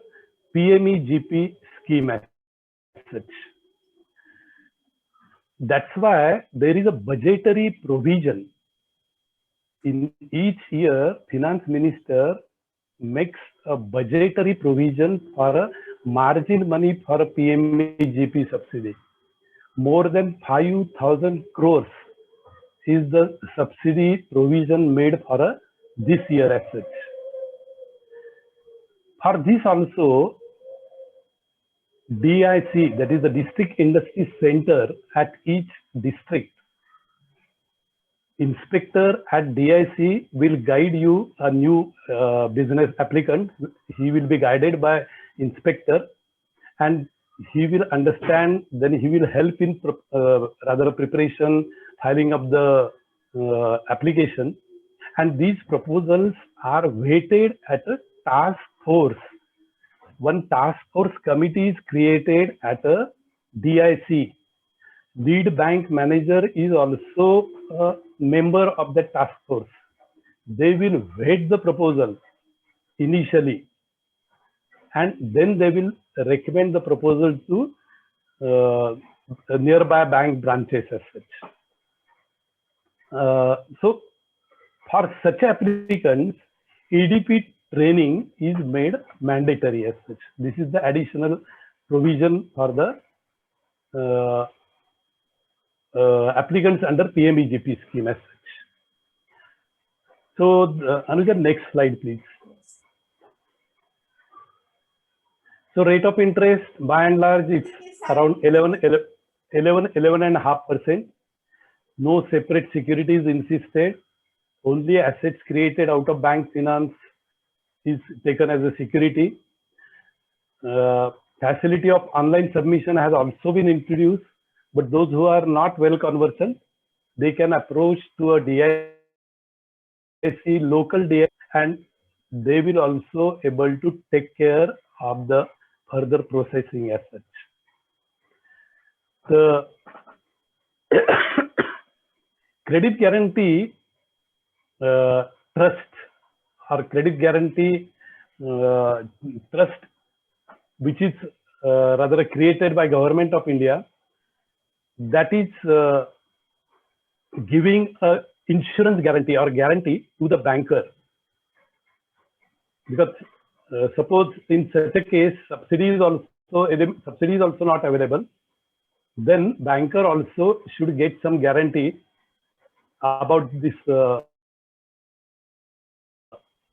PME-GP scheme as such. That's why there is a budgetary provision. In each year, finance minister makes a budgetary provision for a margin money for a PME-GP subsidy. More than 5,000 crores is the subsidy provision made for this year as such. For this also, DIC, that is the District Industry Center at each district, inspector at DIC will guide you a new business applicant. He will be guided by inspector and he will understand, then he will help in rather preparation, filing of the application. And these proposals are weighted at a task force. One task force committee is created at a DIC. Lead bank manager is also a member of the task force. They will weight the proposal initially, and then they will recommend the proposal to nearby bank branches as such. So for such applicants, EDP training is made mandatory as such. This is the additional provision for the applicants under PME-GP scheme as such. So Anuja, next slide please. So rate of interest by and large it's around 11.5%. No separate securities insisted. Only assets created out of bank finance is taken as a security. Facility of online submission has also been introduced, but those who are not well conversant, they can approach to a DIC, local DIC, and they will also able to take care of the further processing as such. The credit guarantee trust or credit guarantee trust, which is rather created by Government of India, that is giving a insurance guarantee or guarantee to the banker. Because suppose in such a case subsidy is also not available, then banker also should get some guarantee about this.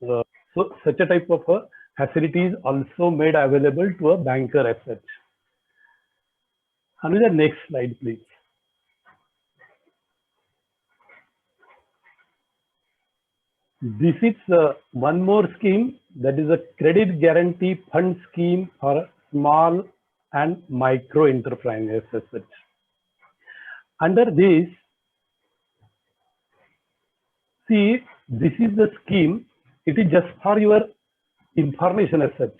So such a type of facility is also made available to a banker as such. Anuja, next slide please. This is one more scheme, that is a credit guarantee fund scheme for small and micro enterprises as such. Under this, see, this is the scheme. It is just for your information as such.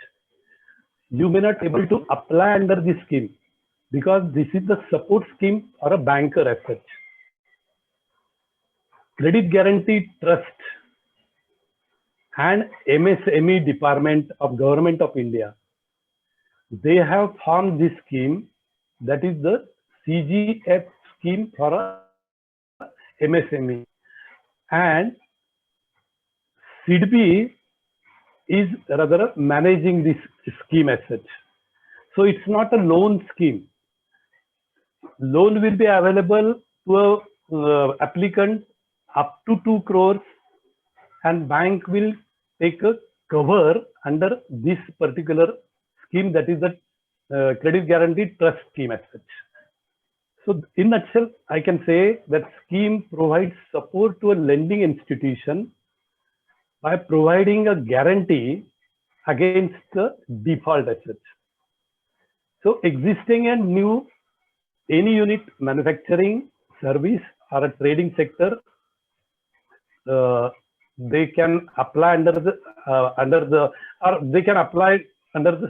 You may not able to apply under this scheme because this is the support scheme for a banker as such. Credit Guarantee Trust and MSME Department of Government of India, they have formed this scheme, that is the CGF scheme for a MSME, and SIDBI is rather managing this scheme as such. So it's not a loan scheme. Loan will be available to a applicant up to 2 crores, and bank will take a cover under this particular scheme, that is the Credit Guarantee Trust scheme as such. So in a nutshell, I can say that scheme provides support to a lending institution by providing a guarantee against the default as such. So existing and new, any unit, manufacturing, service or a trading sector, they can apply under the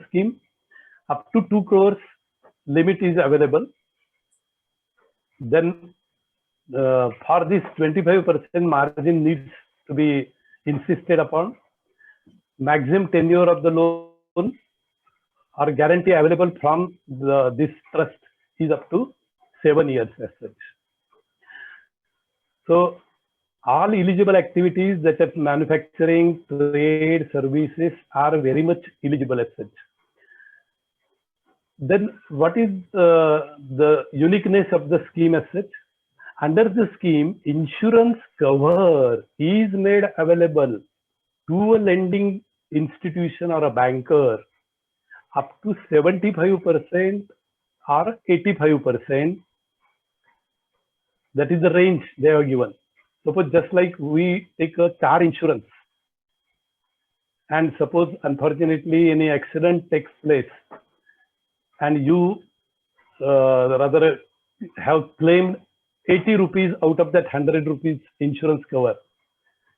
scheme. Up to 2 crores limit is available. Then for this 25% margin needs to be insisted upon. Maximum tenure of the loan or guarantee available from this trust is up to 7 years as such. So all eligible activities such as manufacturing, trade, services are very much eligible as such. Then what is the uniqueness of the scheme as such? Under the scheme, insurance cover is made available to a lending institution or a banker up to 75% or 85%. That is the range they have given. Suppose just like we take a car insurance, and suppose unfortunately any accident takes place and you rather have claimed 80 rupees out of that 100 rupees insurance cover.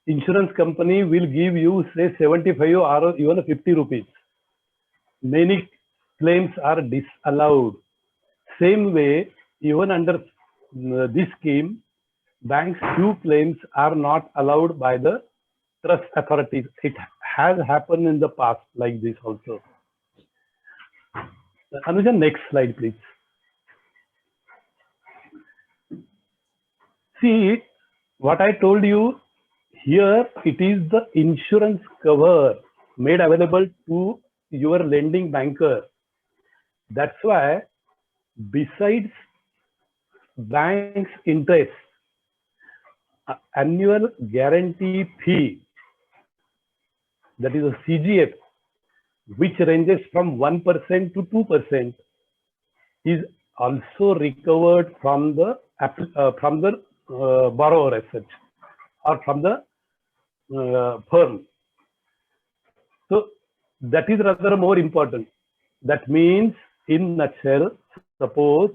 Insurance company will give you say 75 or even 50 rupees. Many claims are disallowed. Same way, even under this scheme, banks' few claims are not allowed by the trust authorities. It has happened in the past like this also. Anuja, next slide, please. See, what I told you here, it is the insurance cover made available to your lending banker. That's why, besides bank's interest, annual guarantee fee, that is a CGF, which ranges from 1% to 2%, is also recovered from the borrower as such, or from the firm. So that is rather more important. That means, in nutshell, suppose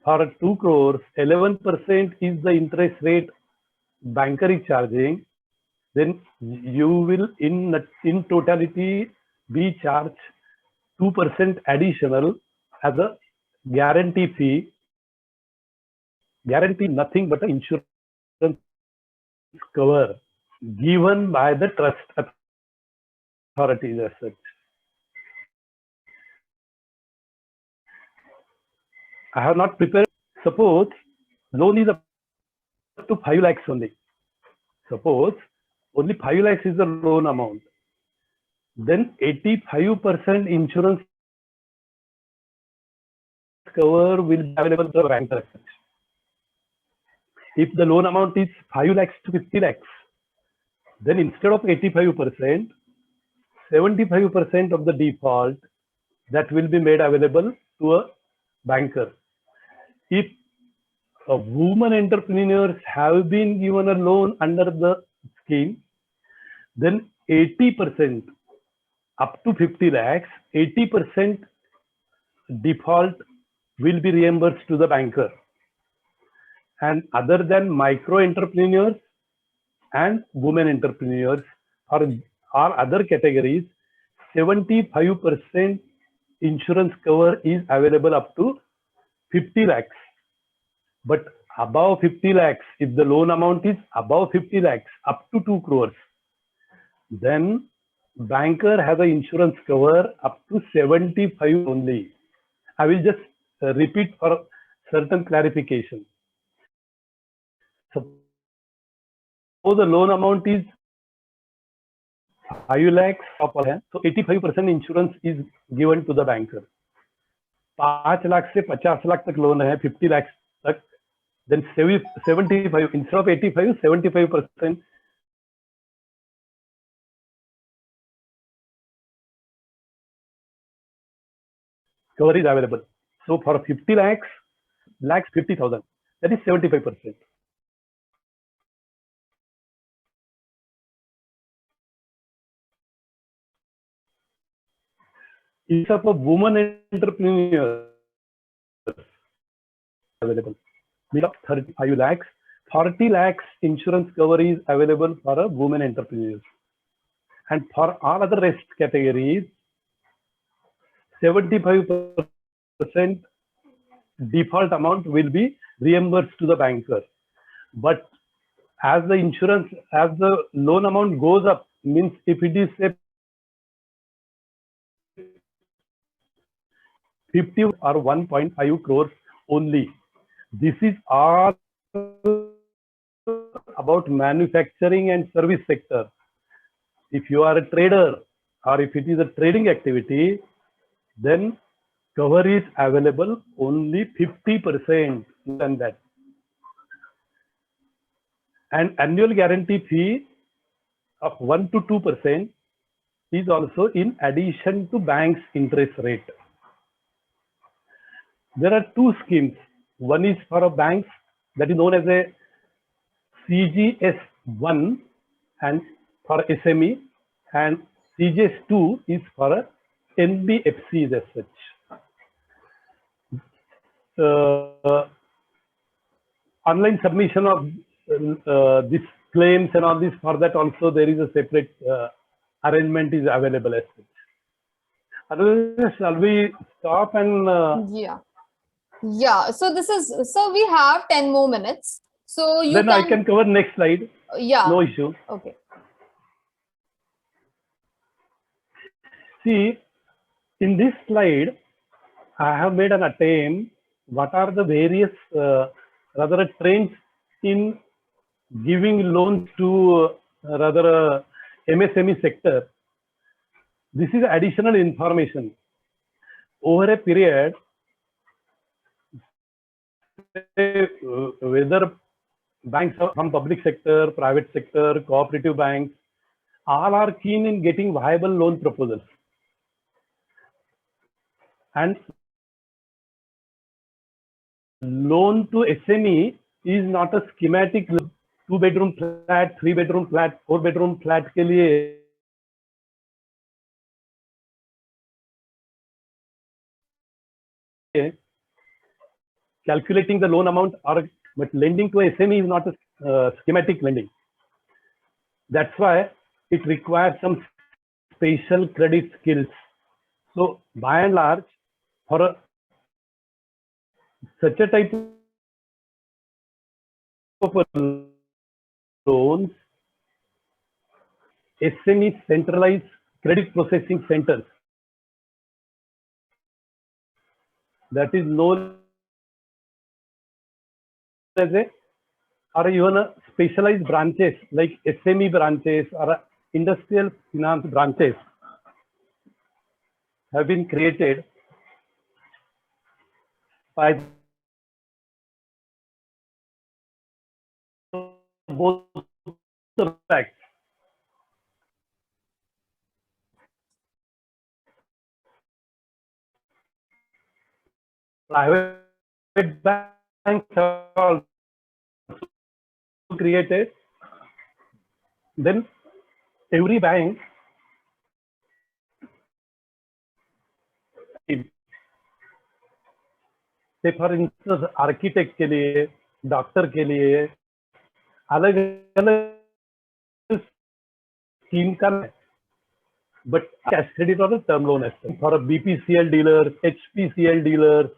for 2 crores, 11% is the interest rate banker is charging, then you will in totality be charged 2% additional as a guarantee fee. Guarantee nothing but an insurance cover given by the trust authorities as such. I have not prepared. Suppose loan is up to 5 lakhs only. Suppose only 5 lakhs is the loan amount. Then 85% insurance cover will be available to the banker as such. If the loan amount is 5 lakhs to 50 lakhs, then instead of 85%, 75% of the default that will be made available to a banker. If women entrepreneurs have been given a loan under the scheme, then 80% up to 50 lakhs, 80% default will be reimbursed to the banker. And other than micro entrepreneurs and women entrepreneurs or other categories, 75% insurance cover is available up to 50 lakhs. But above 50 lakhs, if the loan amount is above 50 lakhs, up to 2 crores, then banker has an insurance cover up to 75 only. I will just repeat for certain clarification. Suppose the loan amount is 5 lakhs, so 85% insurance is given to the banker. 5 lakh से 50 lakh तक loan है, 50 lakhs तक, then 75 instead of 85, 75% cover is available. So for 50 lakhs, 50,000, that is 75%. If of a woman entrepreneur available, 35 lakhs, 40 lakhs insurance cover is available for a woman entrepreneur. And for all other rest categories, 75% default amount will be reimbursed to the banker. But as the loan amount goes up, means if it is say 50 or 1.5 crores only, this is all about manufacturing and service sector. If you are a trader or if it is a trading activity, then cover is available only 50% than that. And annual guarantee fee of 1 to 2% is also in addition to bank's interest rate. There are two schemes. One is for a banks, that is known as a CGS1 and for SME, and CGS2 is for a NBFCs as such. Online submission of these claims and all this, for that also there is a separate arrangement is available as such. Otherwise, shall we stop and yeah, so we have 10 more minutes, so I can cover next slide. Yeah, no issue. Okay. See, in this slide I have made an attempt what are the various rather trends in giving loans to rather MSME sector. This is additional information. Over a period, whether banks from public sector, private sector, cooperative banks, all are keen in getting viable loan proposals. And loan to SME is not a schematic 2-bedroom flat, 3-bedroom flat, 4-bedroom flat के लिए calculating the loan amount, but lending to SME is not a schematic lending. That's why it requires some special credit skills. So by and large, for such a type of loans, SME centralized credit processing centers, that is known as or even a specialized branches like SME branches or industrial finance branches have been created by both the banks. Private banks have also created. Then every bank say for instance architect के लिए, doctor के लिए अलग अलग scheme का but cash credit or a term loan asset. For a BPCL dealer, HPCL dealer,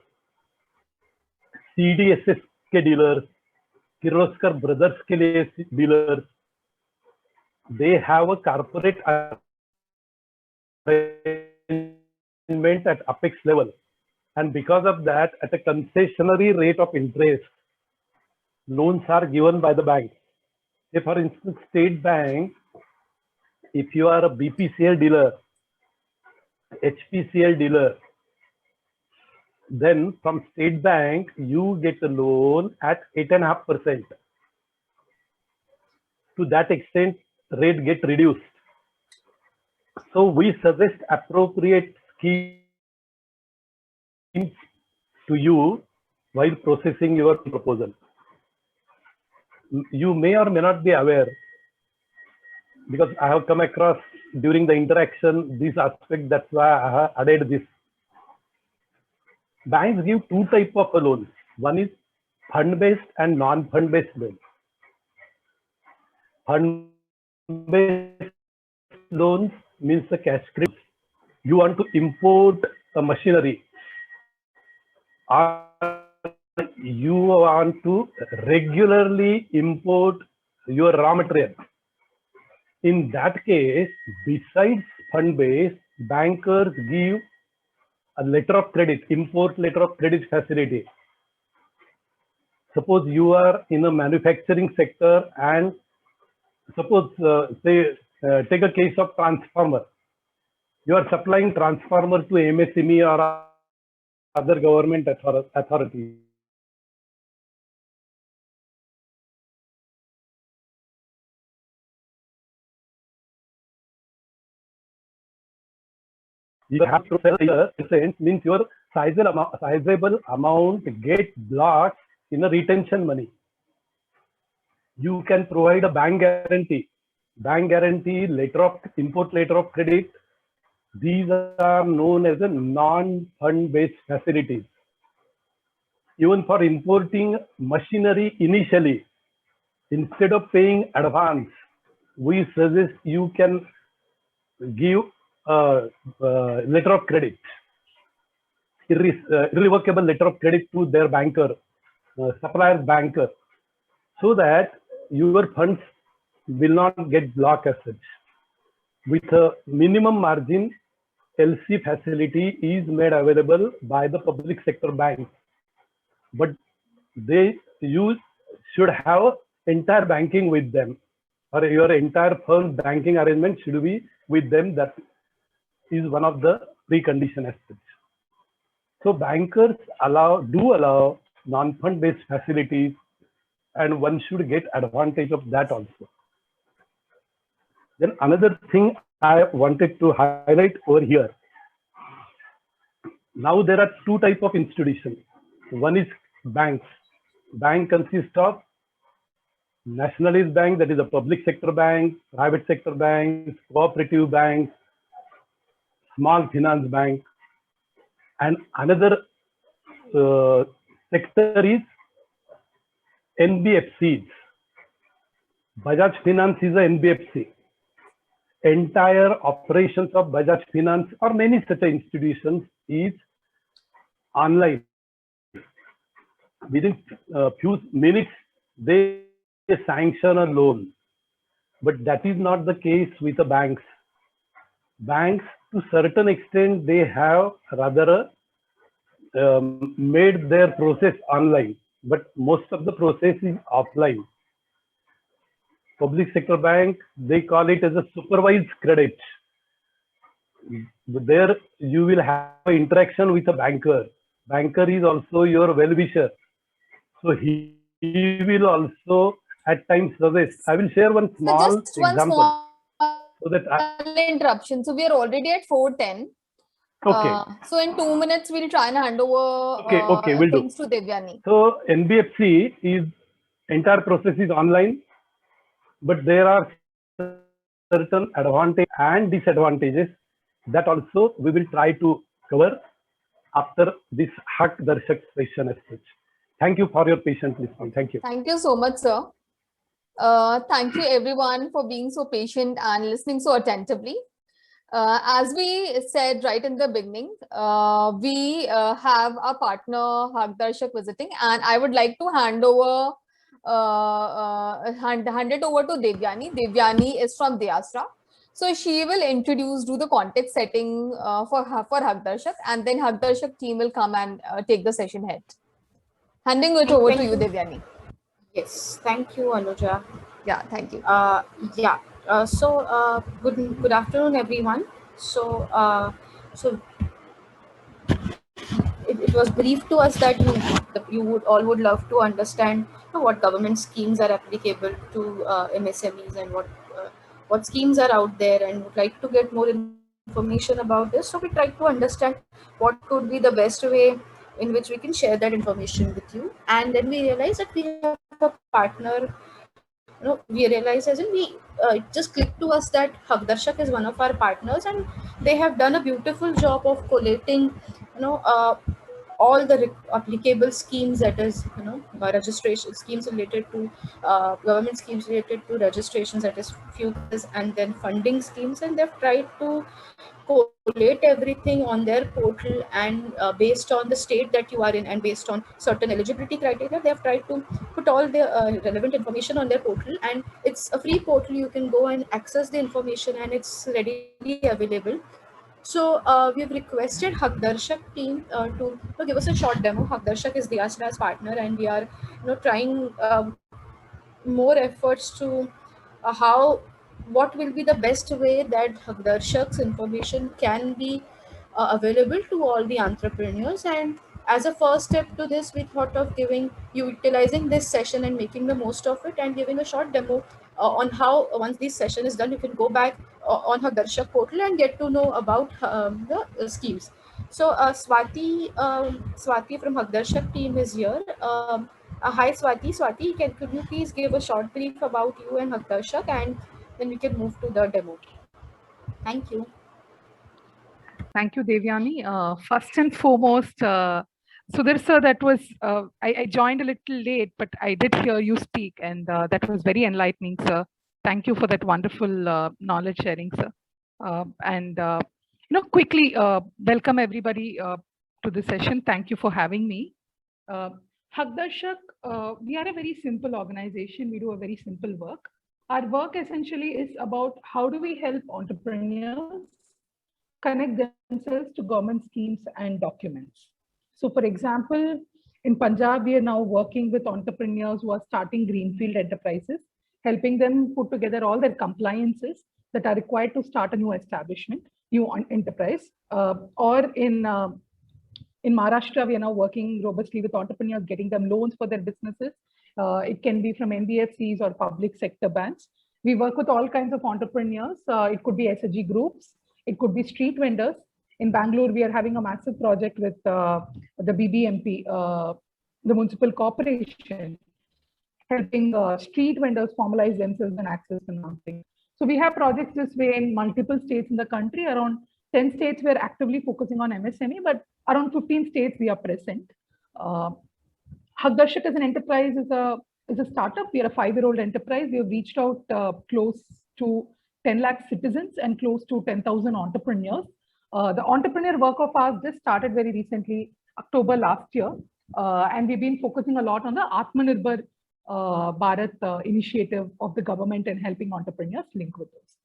CDSS के dealers, Kirloskar brothers के लिए dealers, they have a corporate arrangement at apex level, and because of that, at a concessionary rate of interest, loans are given by the bank. Say for instance, State Bank, if you are a BPCL dealer, HPCL dealer, then from State Bank, you get a loan at 8.5%. To that extent, rate get reduced. So we suggest appropriate schemes to you while processing your proposal. You may or may not be aware, because I have come across during the interaction this aspect, that's why I have added this. Banks give two types of loans. One is fund-based and non-fund-based loans. Fund-based loans means the cash credit. You want to import a machinery, or you want to regularly import your raw material. In that case, besides fund-based, bankers give a letter of credit, import letter of credit facility. Suppose you are in a manufacturing sector, and suppose take a case of transformer. You are supplying transformer to MSME or other government authority. You have to sell % means your sizable amount get blocked in a retention money. You can provide a bank guarantee, letter of import letter of credit. These are known as a non-fund based facilities. Even for importing machinery initially, instead of paying advance, we suggest you can give letter of credit, irrevocable letter of credit to their banker, supplier's banker, so that your funds will not get blocked as such. With a minimum margin, LC facility is made available by the public sector banks, but you should have entire banking with them, or your entire firm's banking arrangement should be with them. That is one of the precondition aspects. So bankers do allow non-fund based facilities, and one should get advantage of that also. Then another thing I wanted to highlight over here. Now there are two types of institutions. One is banks. Bank consists of nationalist bank, that is a public sector bank, private sector banks, cooperative banks, small finance bank, and another sector is NBFCs. Bajaj Finance is a NBFC. Entire operations of Bajaj Finance or many such institutions is online. Within a few minutes, they sanction a loan. But that is not the case with the banks. Banks, to certain extent, they have rather made their process online, but most of the process is offline. Public sector bank, they call it as a supervised credit. There you will have interaction with a banker. Banker is also your well-wisher. So he will also at times suggest. I will share one small example. So that interruption. So we are already at 4:10. Okay. So in 2 minutes, we'll try and hand over we'll things to Devyani. So NBFC is entire process is online, but there are certain advantages and disadvantages that also we will try to cover after this Hak Darshak session as such. Thank you for your patient listening. Thank you. Thank you so much, sir. Thank you everyone for being so patient and listening so attentively. As we said right in the beginning, we have our partner Hagdarshak visiting, and I would like to hand it over to Devyani. Devyani is from Deasra, so she will do the context setting for Hagdarshak, and then Hagdarshak team will come and take the session head. Handing it over to you, Devyani. Yes, thank you, Anuja. Yeah, thank you. Good afternoon, everyone. So it was briefed to us that you would love to understand what government schemes are applicable to MSMEs and what schemes are out there, and would like to get more information about this. So we tried to understand what could be the best way in which we can share that information with you, and then we realized that we have a partner. We realized it just clicked to us that Hagdarshak is one of our partners, and they have done a beautiful job of collating, all the applicable schemes, that is, registration schemes related to government schemes related to registrations, that is futures, and then funding schemes, and they've tried to collate everything on their portal, and based on the state that you are in and based on certain eligibility criteria, they have tried to put all the relevant information on their portal, and it's a free portal. You can go and access the information, and it's readily available. So we've requested Hagdarshak team to give us a short demo. Hagdarshak is Deasra's partner, and we are trying more efforts to what will be the best way that Hagdarshak's information can be available to all the entrepreneurs. And as a first step to this, we thought of utilizing this session and making the most of it, and giving a short demo on how, once this session is done, you can go back on Hagdarshak portal and get to know about the schemes. So Swati from Hagdarshak team is here. Hi Swati. Swati, could you please give a short brief about you and Hagdarshak, and then we can move to the demo. Thank you. Thank you, Devyani. First and foremost, Sudhir sir, that was, I joined a little late, but I did hear you speak, and that was very enlightening, sir. Thank you for that wonderful knowledge sharing, sir. Quickly welcome everybody to the session. Thank you for having me. Hagdarshak, we are a very simple organization. We do a very simple work. Our work essentially is about how do we help entrepreneurs connect themselves to government schemes and documents. So for example, in Punjab, we are now working with entrepreneurs who are starting greenfield enterprises, helping them put together all their compliances that are required to start a new establishment, new enterprise. Or in Maharashtra, we are now working robustly with entrepreneurs, getting them loans for their businesses. It can be from NBFCs or public sector banks. We work with all kinds of entrepreneurs. It could be SHG groups. It could be street vendors. In Bangalore, we are having a massive project with the BBMP, the municipal corporation, helping street vendors formalize themselves and access financing. So we have projects this way in multiple states in the country. Around 10 states we're actively focusing on MSME, but around 15 states we are present. Hagdarshak as an enterprise is a startup. We are a 5-year-old enterprise. We have reached out close to 10 lakh citizens and close to 10,000 entrepreneurs. The entrepreneur work of ours just started very recently, October last year. And we've been focusing a lot on the Atmanirbhar Bharat initiative of the government and helping entrepreneurs link with us.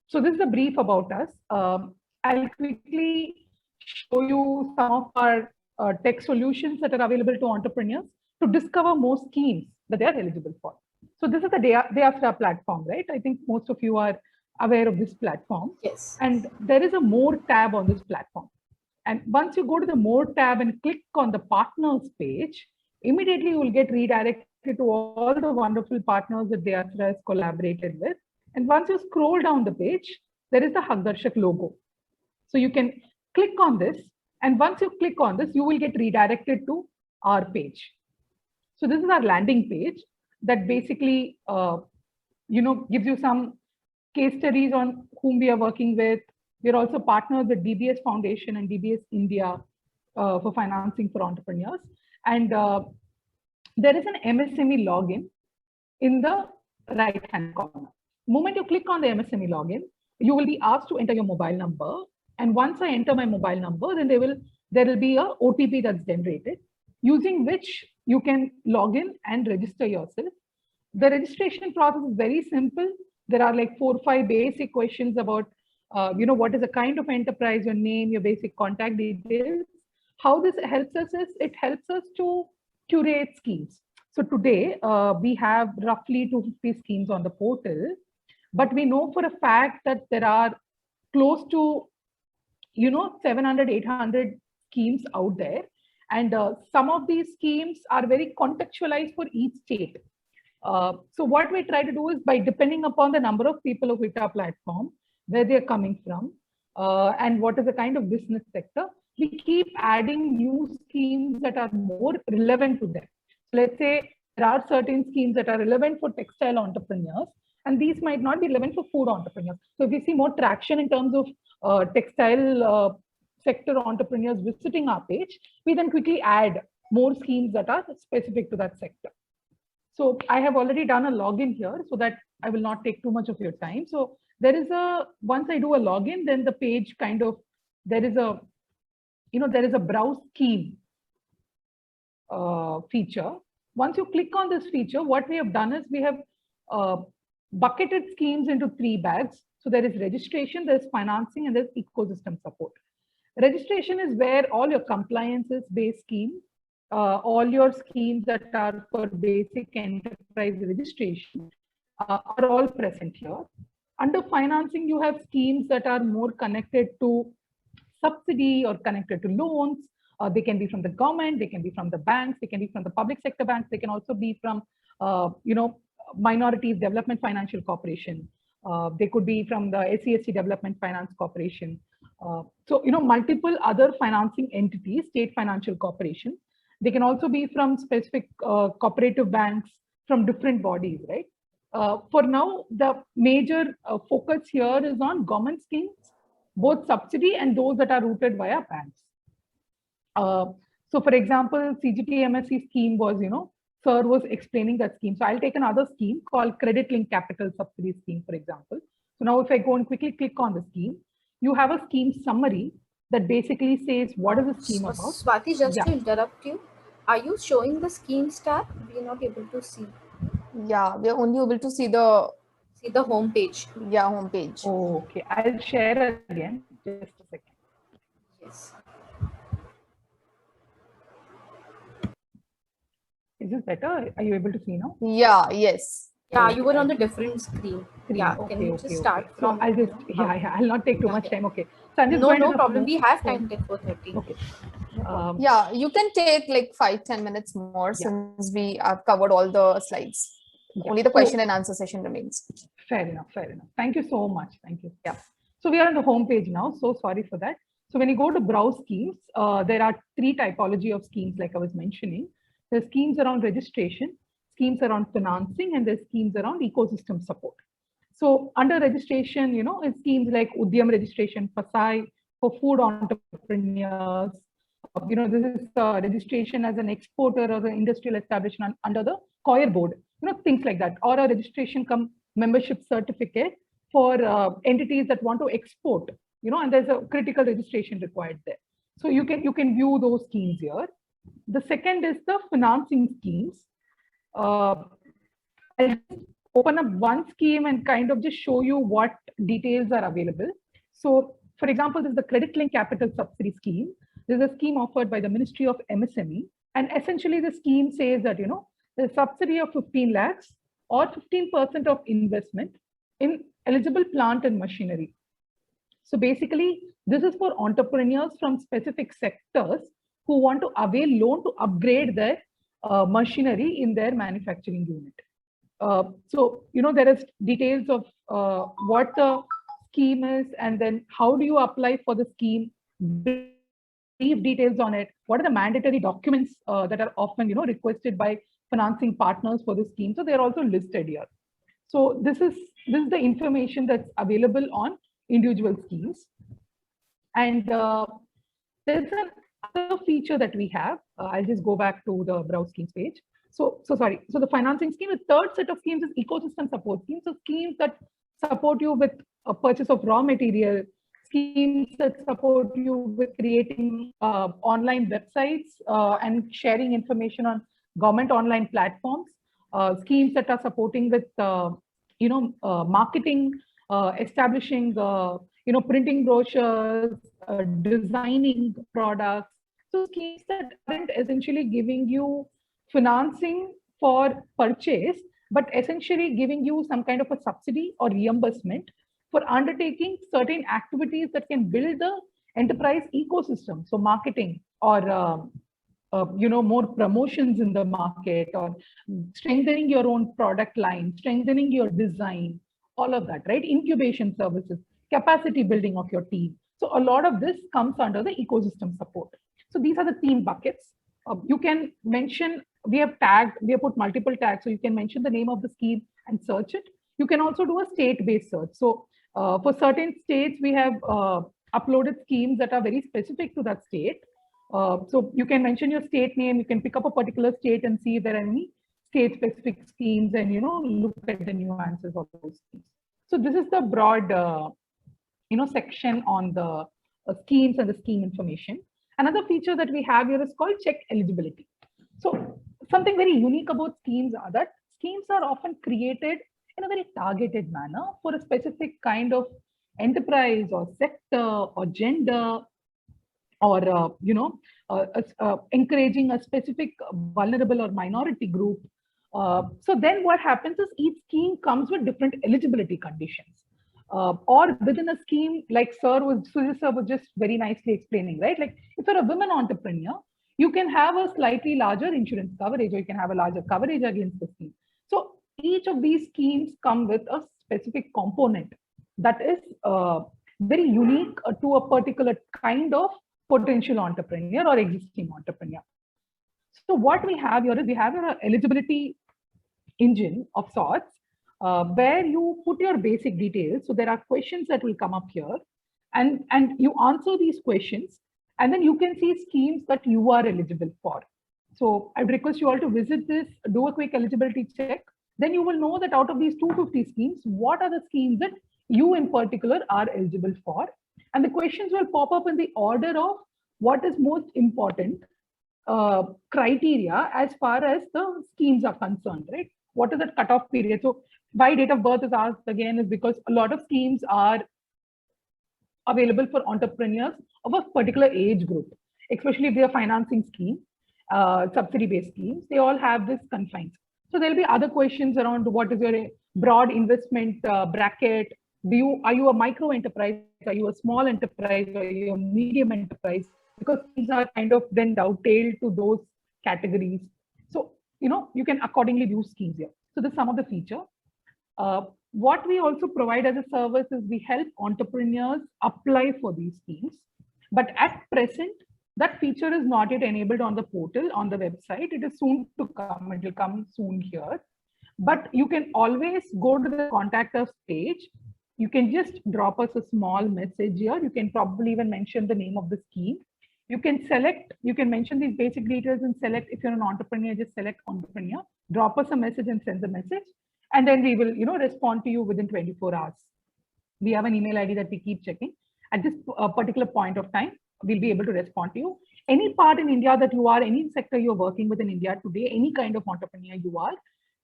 So this is a brief about us. I'll quickly show you some of our tech solutions that are available to entrepreneurs to discover more schemes that they are eligible for. So this is the Deasra platform, right? I think most of you are aware of this platform. Yes. And there is a more tab on this platform. And once you go to the more tab and click on the partners page, immediately you will get redirected to all the wonderful partners that Deasra has collaborated with. And once you scroll down the page, there is the Hagdarshak logo. So you can click on this. And once you click on this, you will get redirected to our page. So this is our landing page that basically, gives you some case studies on whom we are working with. We're also partners with DBS Foundation and DBS India for financing for entrepreneurs. And there is an MSME login in the right-hand corner. The moment you click on the MSME login, you will be asked to enter your mobile number. And once I enter my mobile number, then there will be a OTP that's generated, using which you can log in and register yourself. The registration process is very simple. There are like 4 or 5 basic questions about, what is the kind of enterprise, your name, your basic contact details. How this helps us is, it helps us to curate schemes. So today, we have roughly 250 schemes on the portal, but we know for a fact that there are close to 700, 800 schemes out there. And some of these schemes are very contextualized for each state. So what we try to do is, by depending upon the number of people of ITA platform, where they're coming from, and what is the kind of business sector, we keep adding new schemes that are more relevant to them. So let's say there are certain schemes that are relevant for textile entrepreneurs, and these might not be relevant for food entrepreneurs. So if we see more traction in terms of textile sector entrepreneurs visiting our page, we then quickly add more schemes that are specific to that sector. So I have already done a login here so that I will not take too much of your time. So there is once I do a login, then the page kind of, there is a browse scheme feature. Once you click on this feature, what we have done is we have bucketed schemes into 3 bags. So there is registration, there's financing, and there's ecosystem support. Registration is where all your compliances-based schemes, all your schemes that are for basic enterprise registration are all present here. Under financing, you have schemes that are more connected to subsidy or connected to loans. They can be from the government, they can be from the banks, they can be from the public sector banks, they can also be from Minorities Development Financial Corporation. They could be from the SCST Development Finance Corporation. So multiple other financing entities, state financial corporation. They can also be from specific cooperative banks from different bodies, right? For now, the major focus here is on government schemes, both subsidy and those that are routed via banks. So for example, CGT-MSC scheme was, Sir was explaining that scheme. So I'll take another scheme called Credit Linked Capital Subsidy Scheme, for example. So now if I go and quickly click on the scheme, you have a scheme summary that basically says what is the scheme about. Swati, just to interrupt you, are you showing the schemes tab? We are not able to see. Yeah, we are only able to see the home page. Yeah, home page. Oh, okay. I'll share again. Just a second. Yes. Is this better? Are you able to see now? Yeah, yes. Yeah, you were on the different screen. Yeah, okay, can you just start from? So I'll just, I'll not take too much time. Okay. So I'm just no problem. We have time till 4:30. Okay. Yeah, you can take like 5-10 minutes more since we have covered all the slides. Only the question and answer session remains. Fair enough. Thank you so much. Thank you. Yeah. So we are on the home page now. So sorry for that. So when you go to browse schemes, there are 3 typology of schemes like I was mentioning. There's schemes around registration, schemes around financing, and there's schemes around ecosystem support. So under registration, it's schemes like Udyam registration, FASAI for food entrepreneurs. This is registration as an exporter or an industrial establishment under the COIR board, things like that, or a registration come membership certificate for entities that want to export, and there's a critical registration required there. So you can view those schemes here. The second is the financing schemes. I'll open up one scheme and kind of just show you what details are available. So for example, this is the Credit Linked Capital Subsidy Scheme. This is a scheme offered by the Ministry of MSME. And essentially the scheme says that, the subsidy of 15 lakhs or 15% of investment in eligible plant and machinery. So basically, this is for entrepreneurs from specific sectors who want to avail loan to upgrade their machinery in their manufacturing unit. So, there is details of what the scheme is, and then how do you apply for the scheme, brief details on it, what are the mandatory documents that are often, requested by financing partners for the scheme. So they're also listed here. So this is the information that's available on individual schemes. And there's another feature that we have. I'll just go back to the browse schemes page. So sorry. So the financing scheme, the third set of schemes is ecosystem support schemes. So schemes that support you with purchase of raw material, schemes that support you with creating online websites and sharing information on government online platforms, schemes that are supporting with marketing, establishing printing brochures, designing products. So schemes that aren't essentially giving you financing for purchase, but essentially giving you some kind of a subsidy or reimbursement for undertaking certain activities that can build the enterprise ecosystem. So marketing or more promotions in the market, or strengthening your own product line, strengthening your design, all of that, right? Incubation services, capacity building of your team. So a lot of this comes under the ecosystem support. So these are the theme buckets. You can mention, we have put multiple tags, so you can mention the name of the scheme and search it. You can also do a state-based search. So for certain states, we have uploaded schemes that are very specific to that state. So you can mention your state name, you can pick up a particular state and see if there are any state-specific schemes and, look at the nuances of those schemes. So this is the broad, section on the schemes and the scheme information. Another feature that we have here is called check eligibility. So something very unique about schemes are that schemes are often created in a very targeted manner for a specific kind of enterprise or sector or gender, or encouraging a specific vulnerable or minority group. So then what happens is each scheme comes with different eligibility conditions. Or within a scheme, like Sujit sir was just very nicely explaining, right? Like if you're a women entrepreneur, you can have a slightly larger insurance coverage, or you can have a larger coverage against the scheme. So each of these schemes come with a specific component that is very unique to a particular kind of potential entrepreneur or existing entrepreneur. So what we have here is we have an eligibility engine of sorts, where you put your basic details. So there are questions that will come up here, and you answer these questions, and then you can see schemes that you are eligible for. So I'd request you all to visit this, do a quick eligibility check. Then you will know that out of these 250 schemes, what are the schemes that you in particular are eligible for. And the questions will pop up in the order of what is most important criteria as far as the schemes are concerned, right? What is that cutoff period? So why date of birth is asked again is because a lot of schemes are available for entrepreneurs of a particular age group, especially if they are financing scheme, subsidy-based schemes, they all have this confines. So there'll be other questions around what is your broad investment bracket? Are you a micro enterprise? Are you a small enterprise? Are you a medium enterprise? Because these are kind of then dovetailed to those categories. So, you can accordingly use schemes here. So this is some of the feature. What we also provide as a service is we help entrepreneurs apply for these schemes. But at present, that feature is not yet enabled on the portal, on the website. It is soon to come. It will come soon here. But you can always go to the contact us page. You can just drop us a small message here. You can probably even mention the name of the scheme. You can select, you can mention these basic details and select, if you're an entrepreneur, just select entrepreneur, drop us a message and send the message. And then we will, respond to you within 24 hours. We have an email ID that we keep checking. At this particular point of time, we'll be able to respond to you. Any part in India that you are, any sector you're working with in India today, any kind of entrepreneur you are,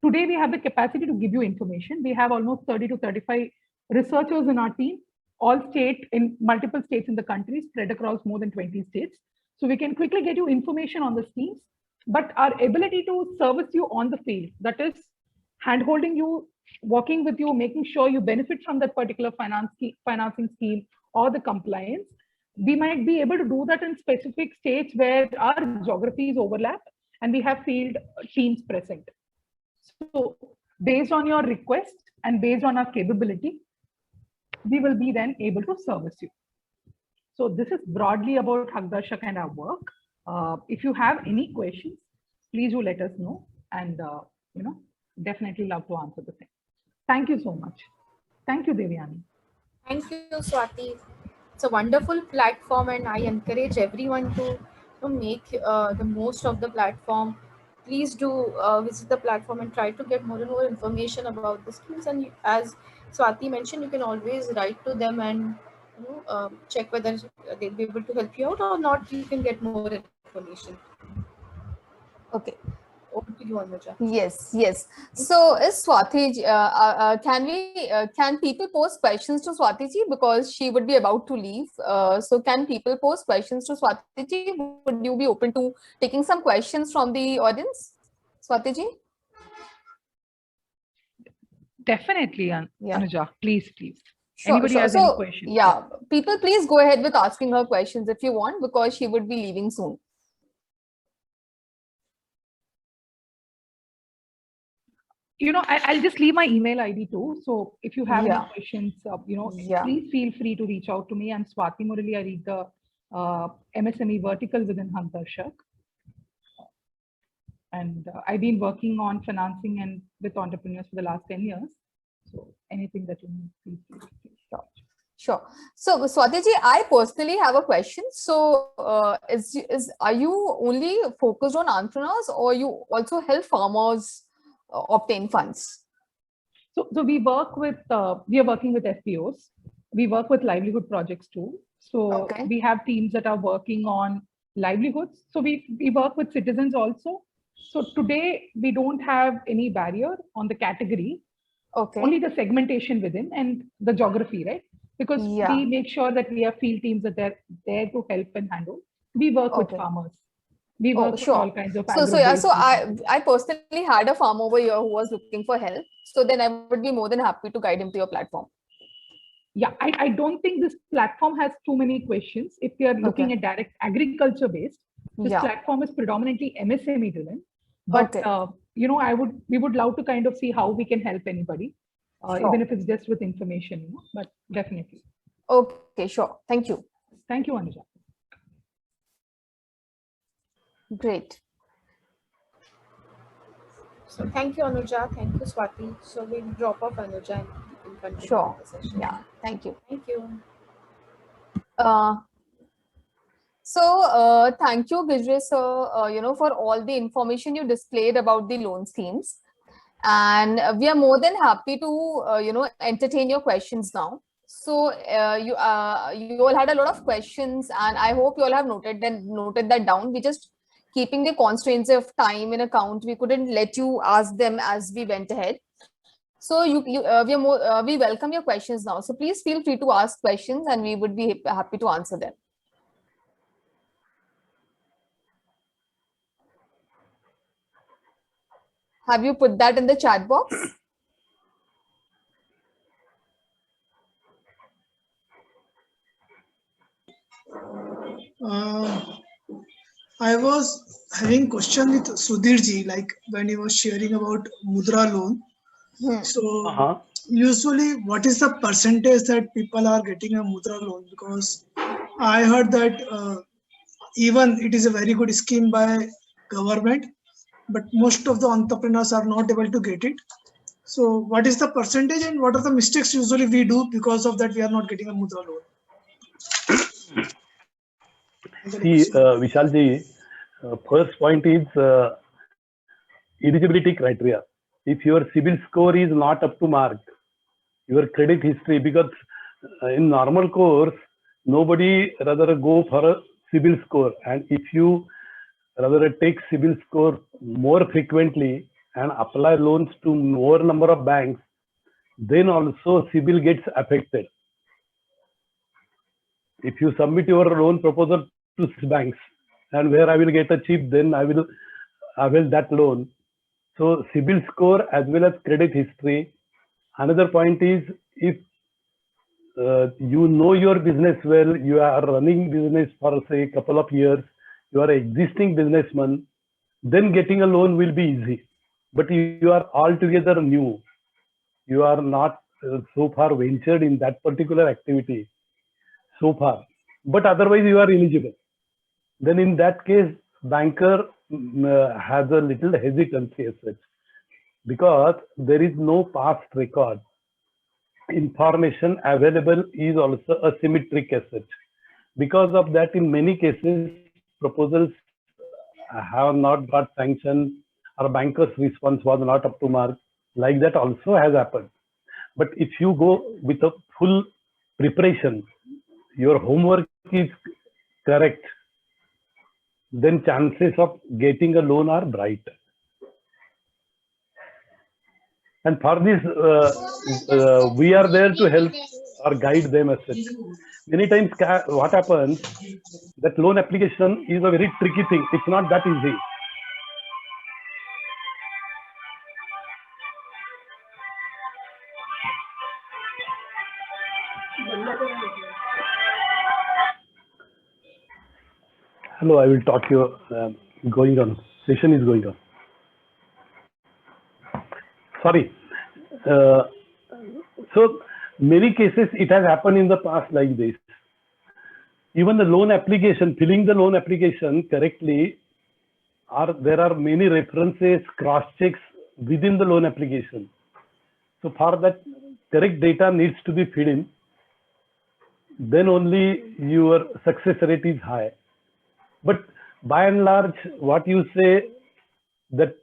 today we have the capacity to give you information. We have almost 30 to 35 researchers in our team, all in multiple states in the country, spread across more than 20 states. So we can quickly get you information on the schemes, but our ability to service you on the field, that is hand-holding you, working with you, making sure you benefit from that particular financing scheme or the compliance, we might be able to do that in specific states where our geographies overlap and we have field teams present. So based on your request and based on our capability, we will be then able to service you. So this is broadly about Hagdarshak and our work. If you have any questions, please do let us know, and definitely love to answer the same. Thank you so much. Thank you, Devyani. Thank you, Swati. It's a wonderful platform, and I encourage everyone to make the most of the platform. Please do visit the platform and try to get more and more information about the schemes. And as Swati mentioned, you can always write to them and check whether they'll be able to help you out or not. You can get more information. Okay. Over to you, Anuja. Yes. So is Swati, can people post questions to Swati ji, because she would be about to leave? So can people post questions to Swati ji? Would you be open to taking some questions from the audience, Swati ji? Definitely, Anuja. Please. Sure, Anybody has any questions? Yeah, people, please go ahead with asking her questions if you want, because she would be leaving soon. I'll just leave my email ID too. So if you have any questions, please feel free to reach out to me. I'm Swati Murali. I lead the MSME vertical within Hagdarshak. And I've been working on financing and with entrepreneurs for the last 10 years. So anything that you need, please. Sure. So Swati ji, I personally have a question. So are you only focused on entrepreneurs, or you also help farmers obtain funds? So we work with, we are working with FPOs. We work with livelihood projects too. So we have teams that are working on livelihoods. So we work with citizens also. So today we don't have any barrier on the category, only the segmentation within and the geography, right? Because we make sure that we have field teams that are there to help and handle. We work with farmers. We work with all kinds of. So I personally had a farmer over here who was looking for help. So then I would be more than happy to guide him to your platform. Yeah, I don't think this platform has too many questions. If they are looking at direct agriculture based, this platform is predominantly MSME driven. But we would love to kind of see how we can help anybody, even if it's just with information. But definitely. Okay, sure. Thank you. Thank you, Anuja. Great. So thank you, Anuja. Thank you, Swati. So we'll drop off Anuja and continue the session. Yeah. Thank you. Thank you. Thank you, Gijre sir, for all the information you displayed about the loan schemes. And we are more than happy to, entertain your questions now. So you all had a lot of questions, and I hope you all have noted that down. We just keeping the constraints of time in account, we couldn't let you ask them as we went ahead. So we welcome your questions now. So please feel free to ask questions, and we would be happy to answer them. Have you put that in the chat box? I was having question with Sudhir ji, like when he was sharing about Mudra loan. So usually what is the percentage that people are getting a Mudra loan? Because I heard that even it is a very good scheme by government, but most of the entrepreneurs are not able to get it. So what is the percentage and what are the mistakes usually we do because of that we are not getting a Mudra loan? See, Vishal ji, first point is eligibility criteria. If your CIBIL score is not up to mark, your credit history, because in normal course, nobody rather go for a CIBIL score. And if you rather take CIBIL score more frequently and apply loans to more number of banks, then also CIBIL gets affected. If you submit your loan proposal to 6 banks and where I will get a cheap, then I will avail that loan. So CIBIL score as well as credit history. Another point is, if you know your business well, you are running business for say a couple of years, you are an existing businessman, then getting a loan will be easy. But if you are altogether new, you are not so far ventured in that particular activity so far, but otherwise you are eligible. Then in that case, banker has a little hesitancy as such, because there is no past record. Information available is also asymmetric as such. Because of that, in many cases, proposals have not got sanctioned, or banker's response was not up to mark. Like that also has happened. But if you go with a full preparation, your homework is correct, then chances of getting a loan are bright. And for this, we are there to help or guide them as such. Many times what happens, that loan application is a very tricky thing. It's not that easy. Hello, I will talk you, going on, session is going on. Sorry. So many cases it has happened in the past like this. Even the loan application, filling the loan application correctly, there are many references, cross checks within the loan application. So for that, correct data needs to be filled in. Then only your success rate is high. But by and large, what you say that,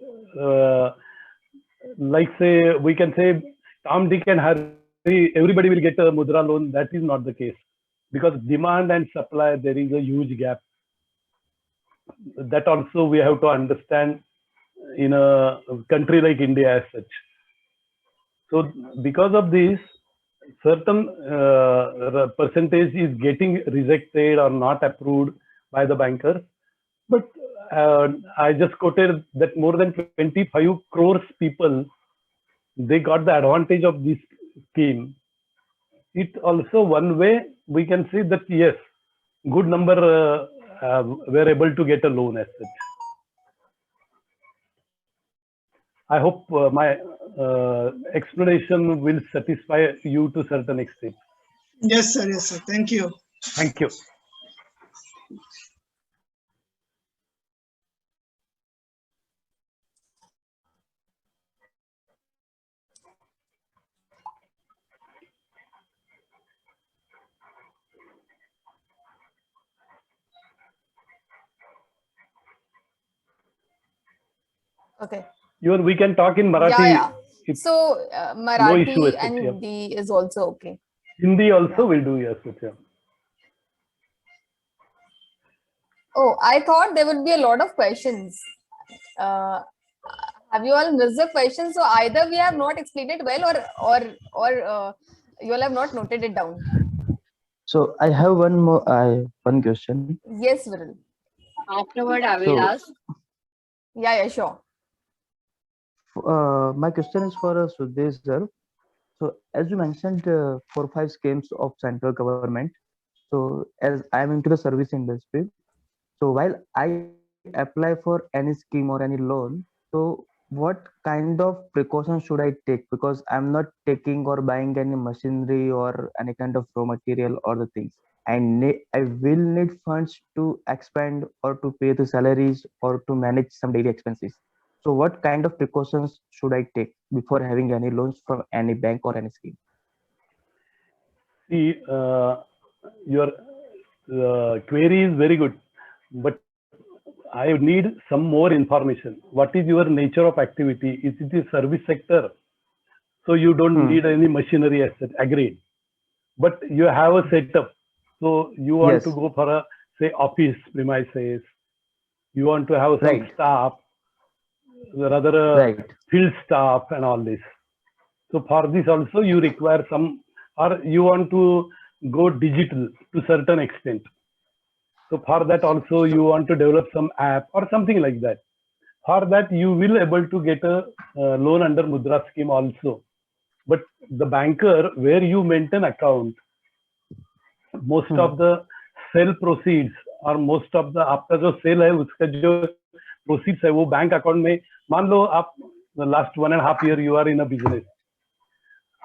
like say, we can say Tom, Dick and Harry, everybody will get a Mudra loan. That is not the case, because demand and supply, there is a huge gap. That also we have to understand in a country like India as such. So because of this, certain percentage is getting rejected or not approved by the bankers. But I just quoted that more than 25 crores people, they got the advantage of this scheme. It also one way we can see that yes, good number were able to get a loan as such. I hope my explanation will satisfy you to a certain extent. Yes, sir. Yes, sir. Thank you. Thank you. Okay. Even we can talk in Marathi. Yeah. So Marathi issue with and it, yeah. Hindi is also okay. Hindi also will do, yes. Yeah. Oh, I thought there would be a lot of questions. Have you all missed the questions? So either we have not explained it well, or you all have not noted it down. So I have one question. Yes, Viral. Afterward, I will ask. Yeah, sure. My question is for Sudhir sir. So as you mentioned, 4 or 5 schemes of central government. So as I am into the service industry, so while I apply for any scheme or any loan, so what kind of precautions should I take? Because I'm not taking or buying any machinery or any kind of raw material or the things. I will need funds to expand or to pay the salaries or to manage some daily expenses. So what kind of precautions should I take before having any loans from any bank or any scheme? See, your query is very good, but I need some more information. What is your nature of activity? Is it a service sector? So you don't need any machinery as such, agreed. But you have a setup. So you want to go for a, say, office premises. You want to have some staff, rather field staff and all this. So for this also you require some, or you want to go digital to certain extent. So for that also you want to develop some app or something like that. For that you will able to get a loan under Mudra scheme also. But the banker where you maintain account, most of the sale proceeds और most of the आपका जो cell है उसका जो proceeds है वो bank account में, मान लो आप last 1.5 year you are in a business,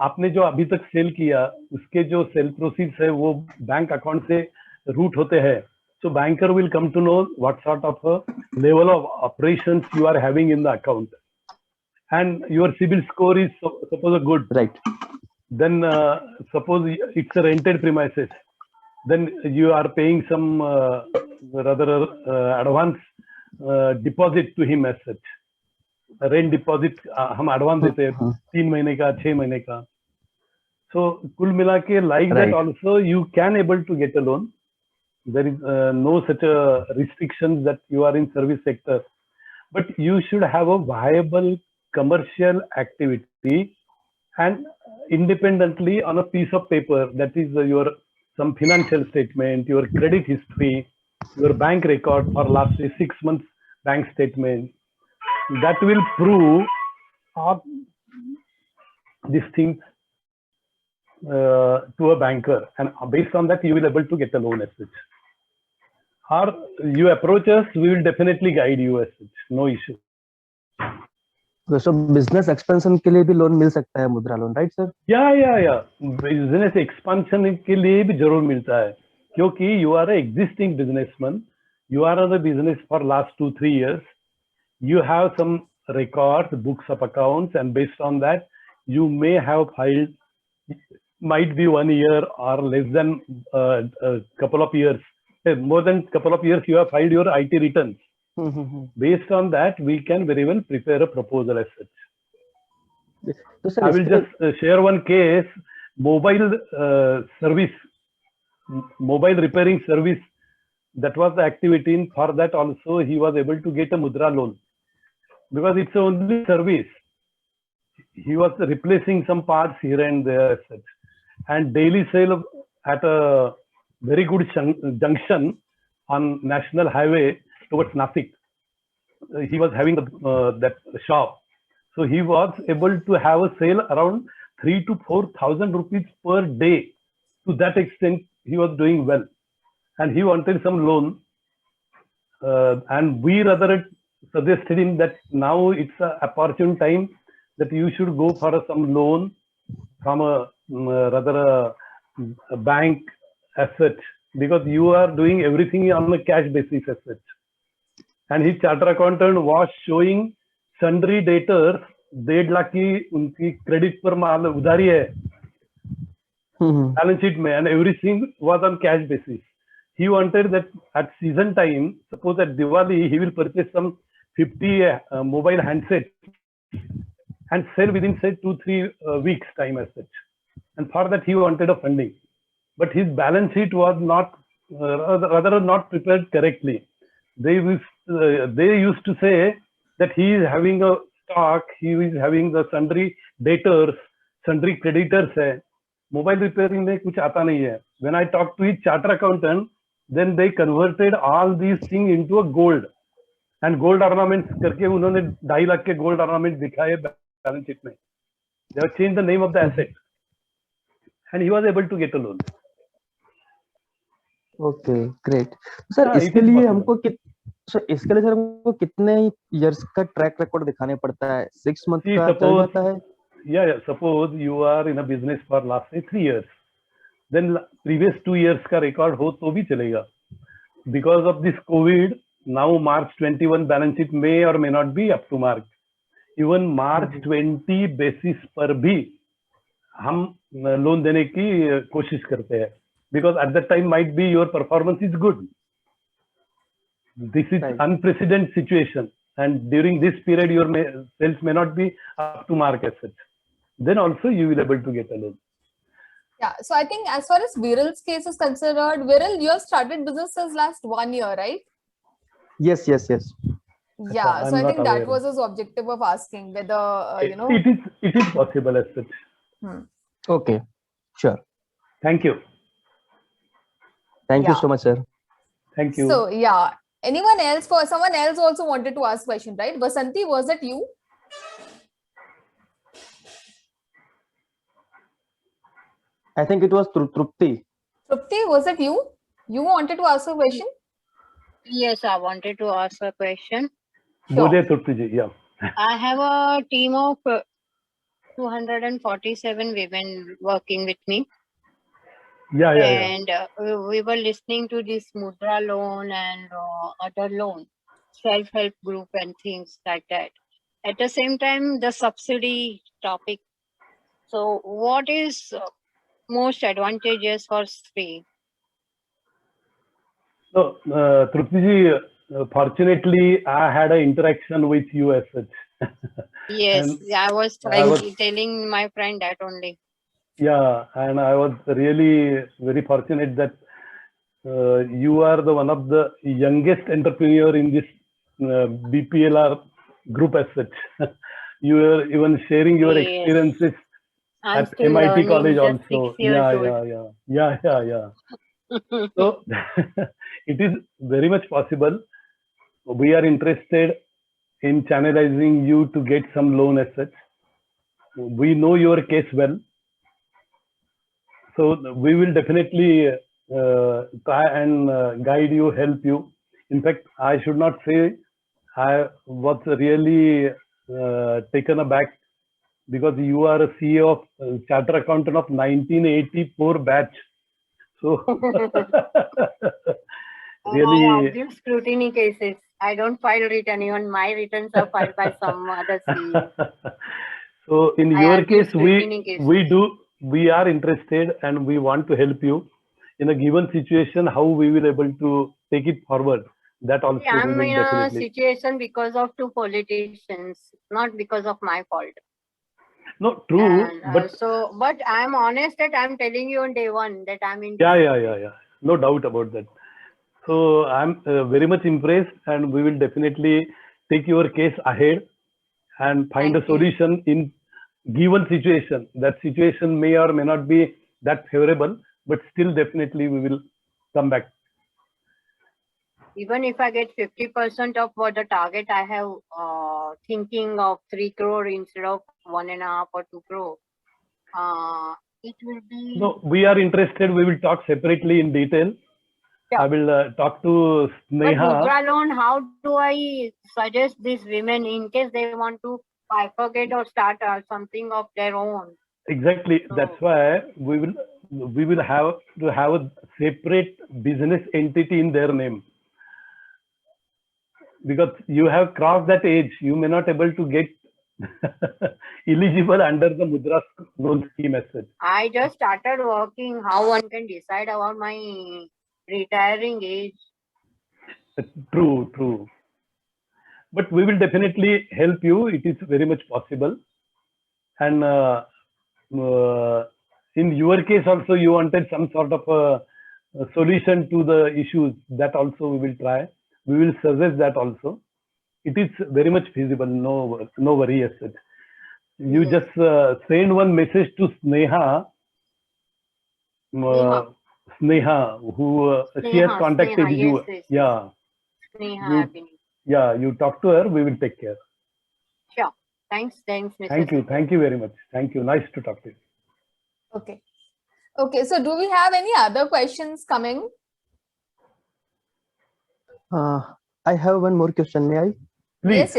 आपने जो अभी तक सेल किया उसके जो सेल proceeds है वो बैंक अकाउंट से रूट होते हैं. So banker will come to know what sort of a level of operations you are having in the account, and your CIBIL score is suppose a good, right? Then suppose it's a rented premises, then you are paying some rather advance deposit to him as such. Rent deposit हम advance देते हैं 3 महीने का 6 महीने का. So kul mila ke like Right. that also you can able to get a loan. There is no such a restrictions that you are in service sector, but you should have a viable commercial activity and independently on a piece of paper, that is your some financial statement, your credit history, your bank record for last 6 months bank statement, that will prove all these things to a banker, and based on that you will able to get a loan as such. Or you approach us, we will definitely guide you as such, no issue. So business expansion के लिए भी loan मिल सकता है Mudra loan, right sir? या business expansion के लिए भी जरूर मिलता है, क्योंकि you are existing businessman, you are on the business for last 2-3 years, you have some records, books of accounts, and based on that you may have filed, might be 1 year or less than a couple of years, more than couple of years you have filed your IT returns. Based on that we can very well prepare a proposal as such. तो sir I will just share one case. Mobile service, mobile repairing service, that was the activity. For that also he was able to get a mudra loan, because it's only service. He was replacing some parts here and there as such, and daily sale at a very good junction on national highway towards Nasik. He was having that shop. So he was able to have a sale around 3,000 to 4,000 rupees per day. To that extent, he was doing well, and he wanted some loan. And we rather suggested him that now it's an opportune time that you should go for some loan from a bank as such, because you are doing everything on a cash basis as such. And his charter accountant was showing sundry debtors 1.5 lakh की उनकी credit पर माल उधारी है balance sheet में, and everything was on cash basis. He wanted that at season time, suppose at Diwali, he will purchase some 50 mobile handsets and sell within say 2-3 weeks time as such. And for that he wanted a funding, but his balance sheet was not rather not prepared correctly. They used to say that he is having a stock, he is having the sundry debtors, sundry creditors है, mobile repairing में कुछ आता नहीं है. When I talked to his charter accountant, then they converted all these things into a gold, and gold ornaments करके उन्होंने 2.5 लाख के gold ornaments दिखाए balance sheet में. They have changed the name of the asset, and he was able to get a loan. Okay, great. Sir हाँ, इसके लिए हमको इसके लिए सर हमको कितने इयर्स का ट्रैक रिकॉर्ड दिखाने पड़ता है? 6 month का चल जाता है? Yeah, suppose you are in a business for last say 3 years, then previous 2 years का record हो तो भी चलेगा. Because of this COVID, now March 21 balance sheet may or may not be up to mark. Even March 20 basis पर भी हम loan देने की कोशिश करते हैं, because at that time might be your performance is good. This is unprecedented situation, and during this period your sales may not be up to mark as such. Then also you will able to get a loan. Yeah, so I think as far as Viral's case is concerned, Viral, you have started business since last 1 year, right? Yes. Yeah, I'm so I not think that aware. was his objective of asking whether, It is possible as such. Okay, sure. Thank you. Thank you so much, sir. Thank you. So yeah, someone else also wanted to ask question, right? Vasanti, was it you? I think it was Trupti. Trupti, was it you? You wanted to ask a question? Yes, I wanted to ask a question. Bodhe Trupti ji, yeah. I have a team of 247 women working with me. Yeah. And we were listening to this Mudra loan and other loan, self-help group and things like that. At the same time, the subsidy topic. So what is most advantageous for Sri? So, Trupti ji, fortunately, I had an interaction with you as such. Yes, And I was telling my friend that only. Yeah, and I was really very fortunate that you are the one of the youngest entrepreneur in this BPLR group as such. You are even sharing your Yes. experiences I'm at still MIT learning, College just also. 6 years Yeah. So it is very much possible. We are interested in channelizing you to get some loan as such. We know your case well, so we will definitely try and guide you, help you. In fact, I should not say I was really taken aback because you are a CEO of Charter Accountant of 1984 batch. So really, I observe scrutiny cases. I don't file return. Even my returns are filed by some other CEO. So in I your observe case, scrutiny cases. we are interested and we want to help you in a given situation. How we will able to take it forward? That also See, I'm we will in a definitely. situation because of two politicians, not because of my fault. No, true, And, but but I'm honest that I'm telling you on day one that I'm in. yeah. No doubt about that. So I'm very much impressed, and we will definitely take your case ahead and find Thank a you. solution in given situation. That situation may or may not be that favorable, but still definitely we will come back. Even if I get 50% of what the target I have, thinking of 3 crore instead of 1.5 or 2 crore, it will be. No, we are interested. We will talk separately in detail. Yeah. I will talk to But Sneha. Mudra loan, how do I suggest these women in case they want to bifurcate or start something of their own? Exactly. So, That's why we will have to have a separate business entity in their name. Because you have crossed that age, you may not able to get eligible under the Mudra loan scheme as such. I just started working. How one can decide about my retiring age? True. But we will definitely help you. It is very much possible. And in your case also, you wanted some sort of a solution to the issues. That also we will try. We will suggest that also. It is very much feasible. No worry as such. You just send one message to Sneha. Sneha, who she has contacted you. Yes. Yeah. Sneha, you talk to her. We will take care. Sure. Thanks, Mr. Thank you very much. Thank you. Nice to talk to you. Okay. So do we have any other questions coming? I have one more question. May I? Please.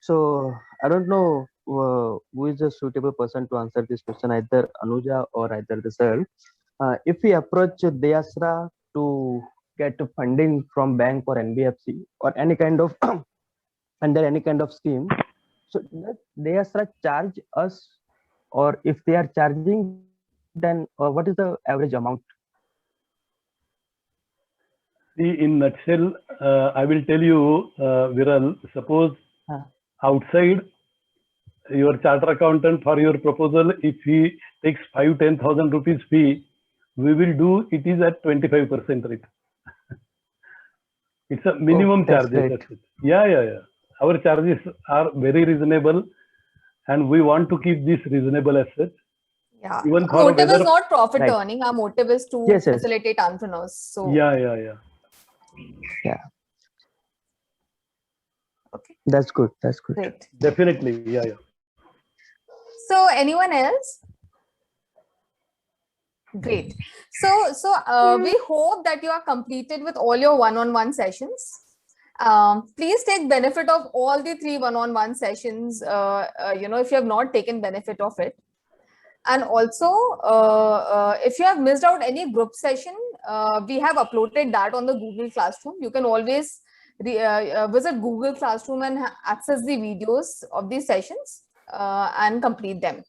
So I don't know who is a suitable person to answer this question, either Anuja or either the sir. If we approach Deyasra to get funding from bank or NBFC or any kind of under any kind of scheme, so does Deyasra charge us, or if they are charging, then what is the average amount? See, in nutshell, I will tell you, Viral, suppose outside your charter accountant for your proposal, if he takes 5,000-10,000 rupees fee, we will do it is at 25% rate. It's a minimum charges. Yeah. Our charges are very reasonable, and we want to keep this reasonable as such. Yeah. Even our motive is not profit earning. Our motive is to facilitate entrepreneurs. So yeah. Okay. That's good. Great. Definitely. Yeah. So anyone else? Great. So we hope that you are completed with all your one-on-one sessions. Please take benefit of all the 3 one-on-one sessions, if you have not taken benefit of it. And also, if you have missed out any group session, we have uploaded that on the Google Classroom. You can always visit Google Classroom and access the videos of these sessions and complete them.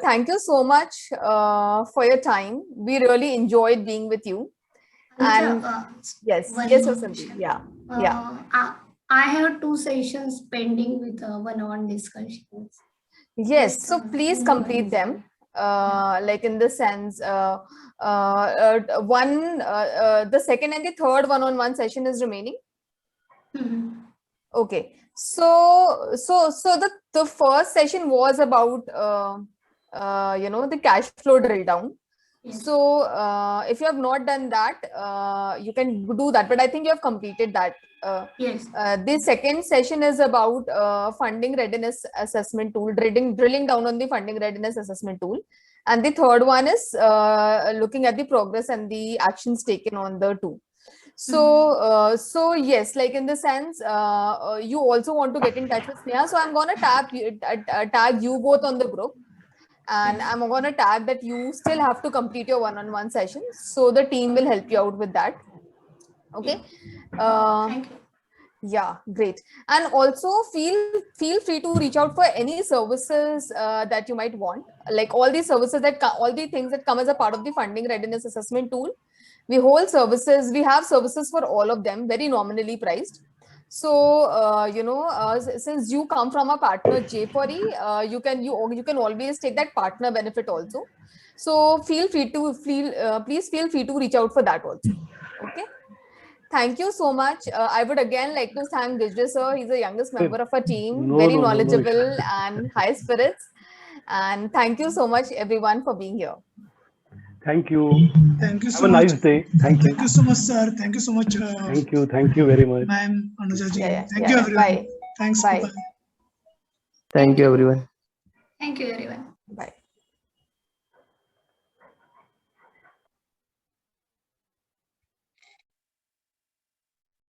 Thank you so much for your time. We really enjoyed being with you. And yes, Vasanthi. Yeah. I have 2 sessions pending with one-on-one discussions. Yes, so please complete them. Like in the sense, the second and the third one-on-one session is remaining. Okay, so the first session was about the cash flow drill down. So if you have not done that, you can do that, but I think you have completed that. The second session is about funding readiness assessment tool, drilling down on the funding readiness assessment tool. And the third one is looking at the progress and the actions taken on the two. So, so yes, like in the sense, you also want to get in touch with Sneha. So I'm gonna tag you both on the group, and I'm gonna tag that you still have to complete your one-on-one sessions. So the team will help you out with that. Okay. Thank you. Yeah, great. And also feel free to reach out for any services that you might want. Like all the services all the things that come as a part of the funding readiness assessment tool. We have services for all of them, very nominally priced. So since you come from a partner J4E, you can always take that partner benefit also. So please feel free to reach out for that also. Okay. Thank you so much. I would again like to thank Vijay sir. He's the youngest member of our team, very knowledgeable and high spirits. And thank you so much, everyone, for being here. Thank you. Thank you so much. Have a nice day. Thank you. Thank you so much, sir. Thank you so much. Thank you very much. Ma'am Anuja ji. Thank you, everyone. Bye. Thanks. Bye. Bye. Thank you, everyone.